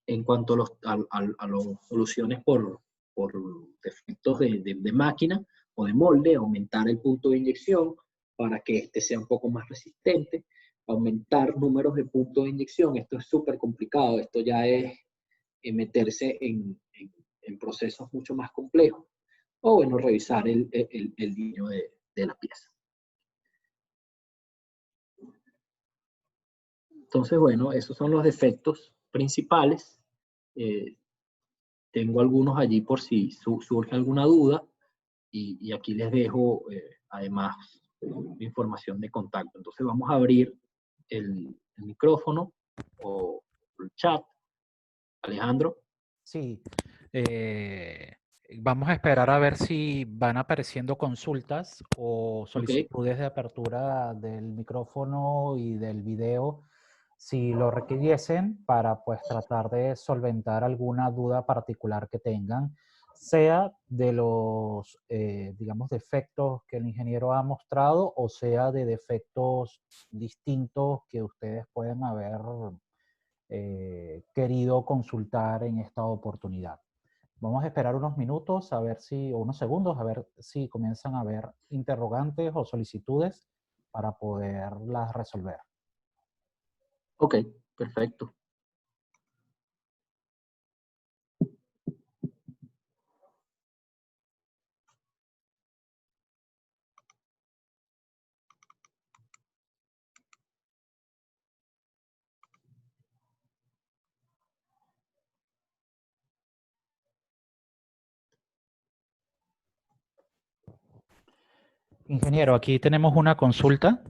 En cuanto a las soluciones por defectos de máquina o de molde, aumentar el punto de inyección para que este sea un poco más resistente, aumentar números de puntos de inyección. Esto es súper complicado, esto ya es meterse en procesos mucho más complejos, o bueno, revisar el diseño de la pieza. Entonces, bueno, esos son los defectos principales. Tengo algunos allí por si surge alguna duda, y aquí les dejo además información de contacto. Entonces vamos a abrir el micrófono o el chat. Alejandro. Sí, vamos a esperar a ver si van apareciendo consultas o solicitudes de apertura del micrófono y del video, si lo requiriesen, para pues tratar de solventar alguna duda particular que tengan, sea de los, digamos, defectos que el ingeniero ha mostrado, o sea de defectos distintos que ustedes pueden haber querido consultar en esta oportunidad. Vamos a esperar unos minutos a ver si, o unos segundos, a ver si comienzan a haber interrogantes o solicitudes para poderlas resolver. Ok, perfecto. Ingeniero, aquí tenemos una consulta.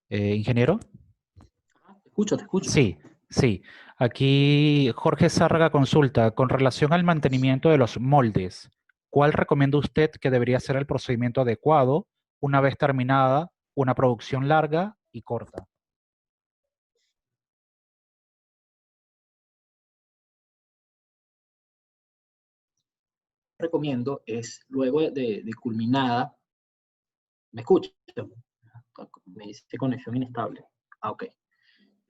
Ingeniero. Te escucho, te escucho. Sí, sí. Aquí Jorge Zárraga consulta con relación al mantenimiento de los moldes. ¿Cuál recomienda usted que debería ser el procedimiento adecuado una vez terminada una producción larga y corta? Recomiendo es luego de culminada, ¿me escucha? Me dice conexión inestable. Ah, ok.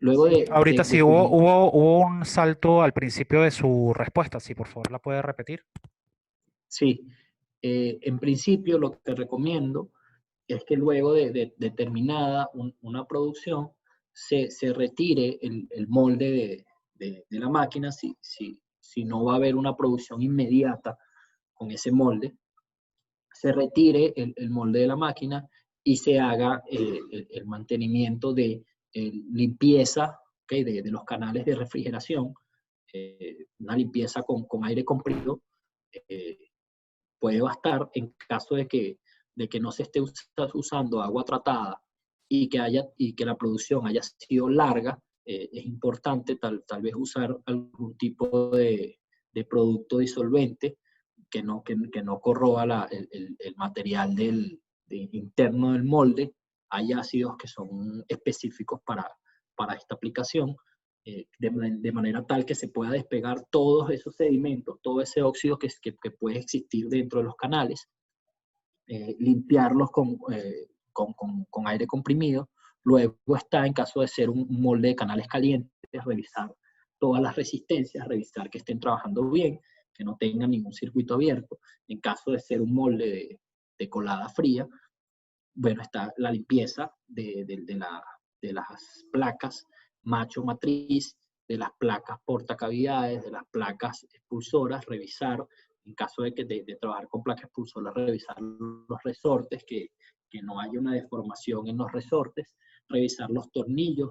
Luego Sí, ahorita sí, hubo un salto al principio de su respuesta. Sí, por favor, ¿la puede repetir? Sí, en principio lo que recomiendo es que luego de terminada una producción se retire el molde de la máquina si no va a haber una producción inmediata con ese molde, se retire el molde de la máquina y se haga el mantenimiento de limpieza, ¿okay? De los canales de refrigeración, una limpieza con aire comprimido, puede bastar en caso de que no se esté usando agua tratada y que la producción haya sido larga. Es importante tal vez usar algún tipo de producto disolvente que no corroba el material interno del molde. Hay ácidos que son específicos para esta aplicación, de manera tal que se pueda despegar todos esos sedimentos, todo ese óxido que puede existir dentro de los canales, limpiarlos con aire comprimido. Luego está, en caso de ser un molde de canales calientes, revisar todas las resistencias, revisar que estén trabajando bien, que no tengan ningún circuito abierto. En caso de ser un molde de colada fría, bueno, está la limpieza de las placas macho matriz, de las placas portacavidades, de las placas expulsoras, revisar, en caso de trabajar con placas expulsoras, revisar los resortes, que no haya una deformación en los resortes, revisar los tornillos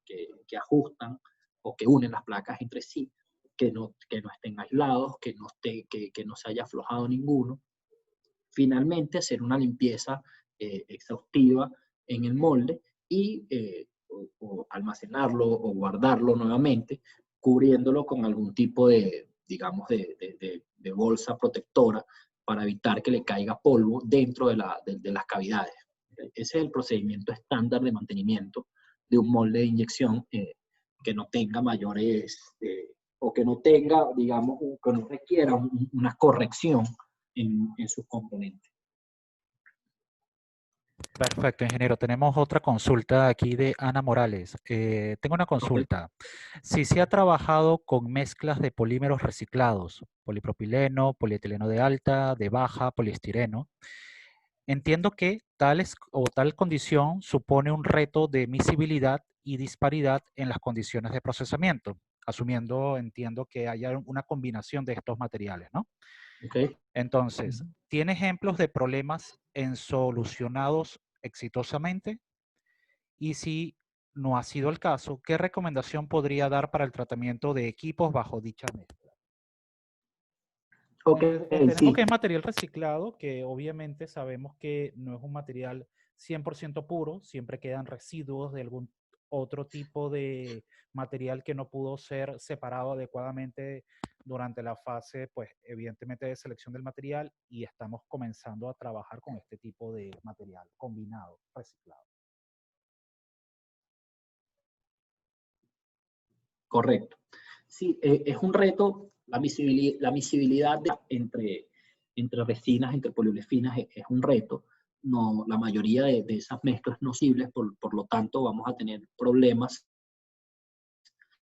que ajustan o que unen las placas entre sí, que no estén aislados, que no se haya aflojado ninguno. Finalmente, hacer una limpieza exhaustiva en el molde y o almacenarlo o guardarlo nuevamente, cubriéndolo con algún tipo digamos, de bolsa protectora para evitar que le caiga polvo dentro de las cavidades. Ese es el procedimiento estándar de mantenimiento de un molde de inyección que no tenga mayores, o que no tenga, digamos, que no requiera una corrección en sus componentes. Perfecto, ingeniero. Tenemos otra consulta aquí de Ana Morales. Tengo una consulta. Si se ha trabajado con mezclas de polímeros reciclados, polipropileno, polietileno de alta, de baja, poliestireno, entiendo que tal condición supone un reto de miscibilidad y disparidad en las condiciones de procesamiento, asumiendo, entiendo que haya una combinación de estos materiales, ¿no? Okay. Entonces, ¿tiene ejemplos de problemas solucionados exitosamente? Y si no ha sido el caso, ¿qué recomendación podría dar para el tratamiento de equipos bajo dicha mezcla? Ok, Entendemos sí, que es material reciclado, que obviamente sabemos que no es un material 100% puro, siempre quedan residuos de algún otro tipo de material que no pudo ser separado adecuadamente durante la fase, pues evidentemente de selección del material, y estamos comenzando a trabajar con este tipo de material combinado, reciclado. correcto. Sí, es un reto, la miscibilidad entre resinas, entre poliolefinas, es un reto. No, la mayoría de esas mezclas nocibles, por lo tanto vamos a tener problemas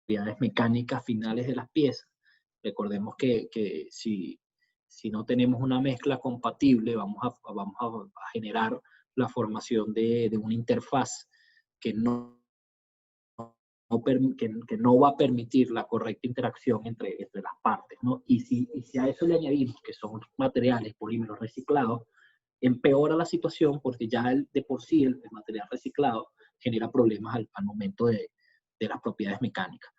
propiedades mecánicas finales de las piezas. Recordemos que si no tenemos una mezcla compatible, vamos a generar la formación de una interfaz que que no va a permitir la correcta interacción entre las partes, ¿no? Y si a eso le añadimos que son materiales, polímeros reciclados, empeora la situación porque ya de por sí el material reciclado genera problemas al momento de las propiedades mecánicas.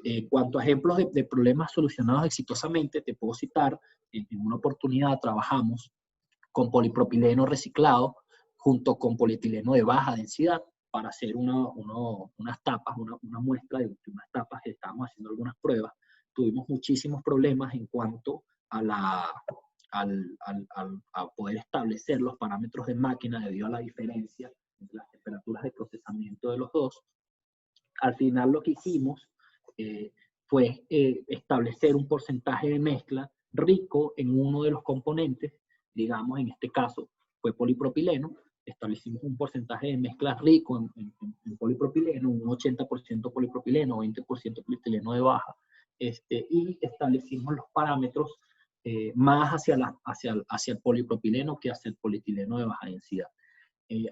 En cuanto a ejemplos de problemas solucionados exitosamente, te puedo citar, en una oportunidad trabajamos con polipropileno reciclado junto con polietileno de baja densidad para hacer unas tapas, una muestra de unas tapas que estábamos haciendo algunas pruebas. Tuvimos muchísimos problemas en cuanto a poder establecer los parámetros de máquina debido a la diferencia entre las temperaturas de procesamiento de los dos. Al final lo que hicimos fue establecer un porcentaje de mezcla rico en uno de los componentes, digamos en este caso fue polipropileno. Establecimos un porcentaje de mezcla rico en polipropileno, un 80% polipropileno, 20% polietileno de baja, y establecimos los parámetros más hacia el polipropileno que hacia el polietileno de baja densidad.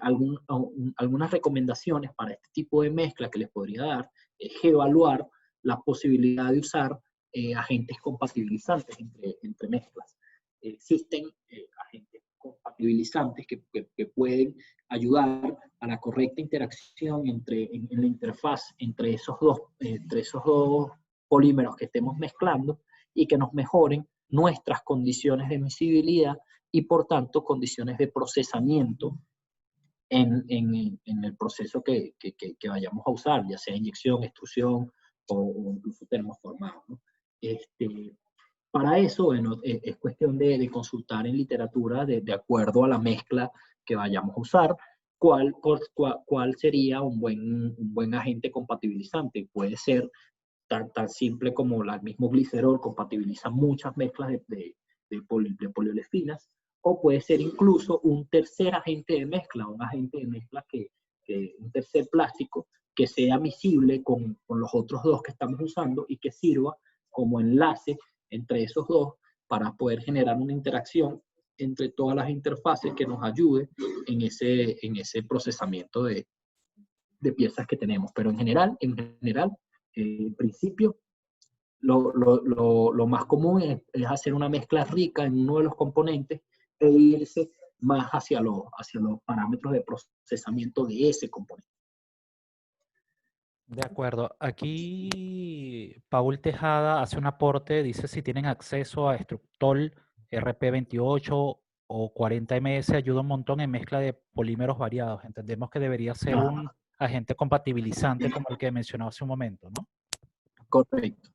Algunas recomendaciones para este tipo de mezcla que les podría dar es evaluar la posibilidad de usar agentes compatibilizantes entre mezclas. Existen agentes compatibilizantes que pueden ayudar a la correcta interacción en la interfaz entre esos dos polímeros que estemos mezclando y que nos mejoren nuestras condiciones de miscibilidad y por tanto condiciones de procesamiento en el proceso que vayamos a usar, ya sea inyección, extrusión o incluso termoformado, ¿no? Para eso, bueno, es cuestión de consultar en literatura de acuerdo a la mezcla que vayamos a usar, cuál sería un buen agente compatibilizante. Puede ser tan simple como el mismo glicerol compatibiliza muchas mezclas de poliolefinas, o puede ser incluso un tercer agente de mezcla, un agente de mezcla un tercer plástico que sea miscible con los otros dos que estamos usando y que sirva como enlace entre esos dos para poder generar una interacción entre todas las interfaces que nos ayude en ese procesamiento de piezas que tenemos. Pero en general, en principio, lo más común es hacer una mezcla rica en uno de los componentes e irse más hacia los parámetros de procesamiento de ese componente. De acuerdo. Aquí Paul Tejada hace un aporte, dice si tienen acceso a Structol RP28 o 40MS, ayuda un montón en mezcla de polímeros variados. Entendemos que debería ser un agente compatibilizante como el que mencionó hace un momento, ¿no? Correcto.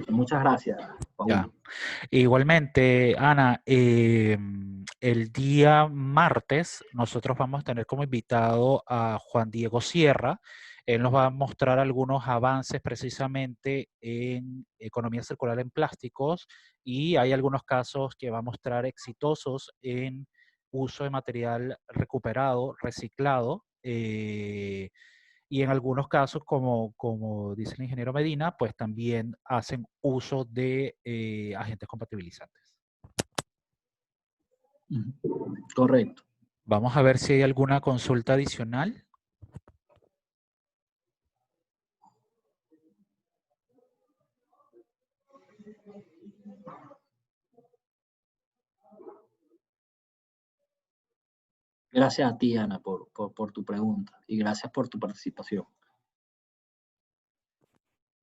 Muchas gracias, Paul. Ya. Igualmente, Ana, el día martes nosotros vamos a tener como invitado a Juan Diego Sierra. Él nos va a mostrar algunos avances precisamente en economía circular en plásticos y hay algunos casos que va a mostrar exitosos en uso de material recuperado, reciclado, y en algunos casos, como dice el ingeniero Medina, pues también hacen uso de agentes compatibilizantes. Correcto. Vamos a ver si hay alguna consulta adicional. Gracias a ti, Ana, por tu pregunta y gracias por tu participación.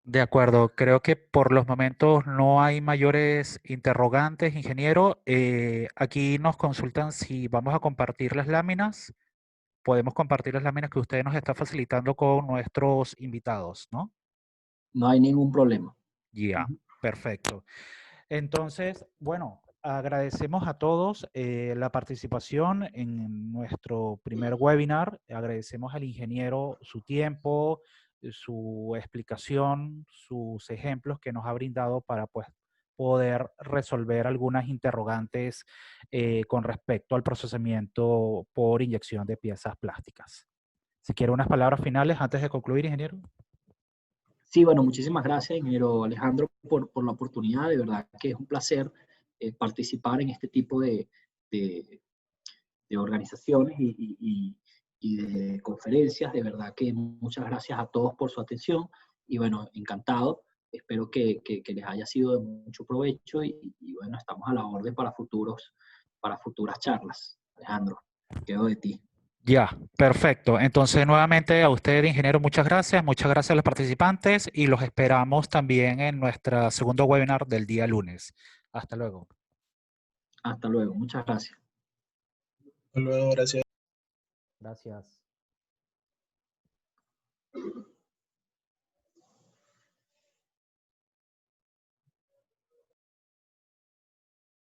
De acuerdo, creo que por los momentos no hay mayores interrogantes, ingeniero. Aquí nos consultan si vamos a compartir las láminas. Podemos compartir las láminas que usted nos está facilitando con nuestros invitados, ¿no? No hay ningún problema. Ya, perfecto. Entonces, bueno, agradecemos a todos la participación en nuestro primer webinar. Agradecemos al ingeniero su tiempo, su explicación, sus ejemplos que nos ha brindado para pues, poder resolver algunas interrogantes con respecto al procesamiento por inyección de piezas plásticas. Si quiere unas palabras finales antes de concluir, ingeniero. Sí, bueno, muchísimas gracias, ingeniero Alejandro, por la oportunidad. De verdad que es un placer participar en este tipo de, de organizaciones y de conferencias. De verdad que muchas gracias a todos por su atención y bueno, encantado. Espero que les haya sido de mucho provecho y bueno, estamos a la orden para futuras charlas. Alejandro, quedo de ti. Ya, perfecto. Entonces, nuevamente a usted, ingeniero, muchas gracias. Muchas gracias a los participantes y los esperamos también en nuestro segundo webinar del día lunes. Hasta luego. Hasta luego. Muchas gracias. Hasta luego, gracias. Gracias.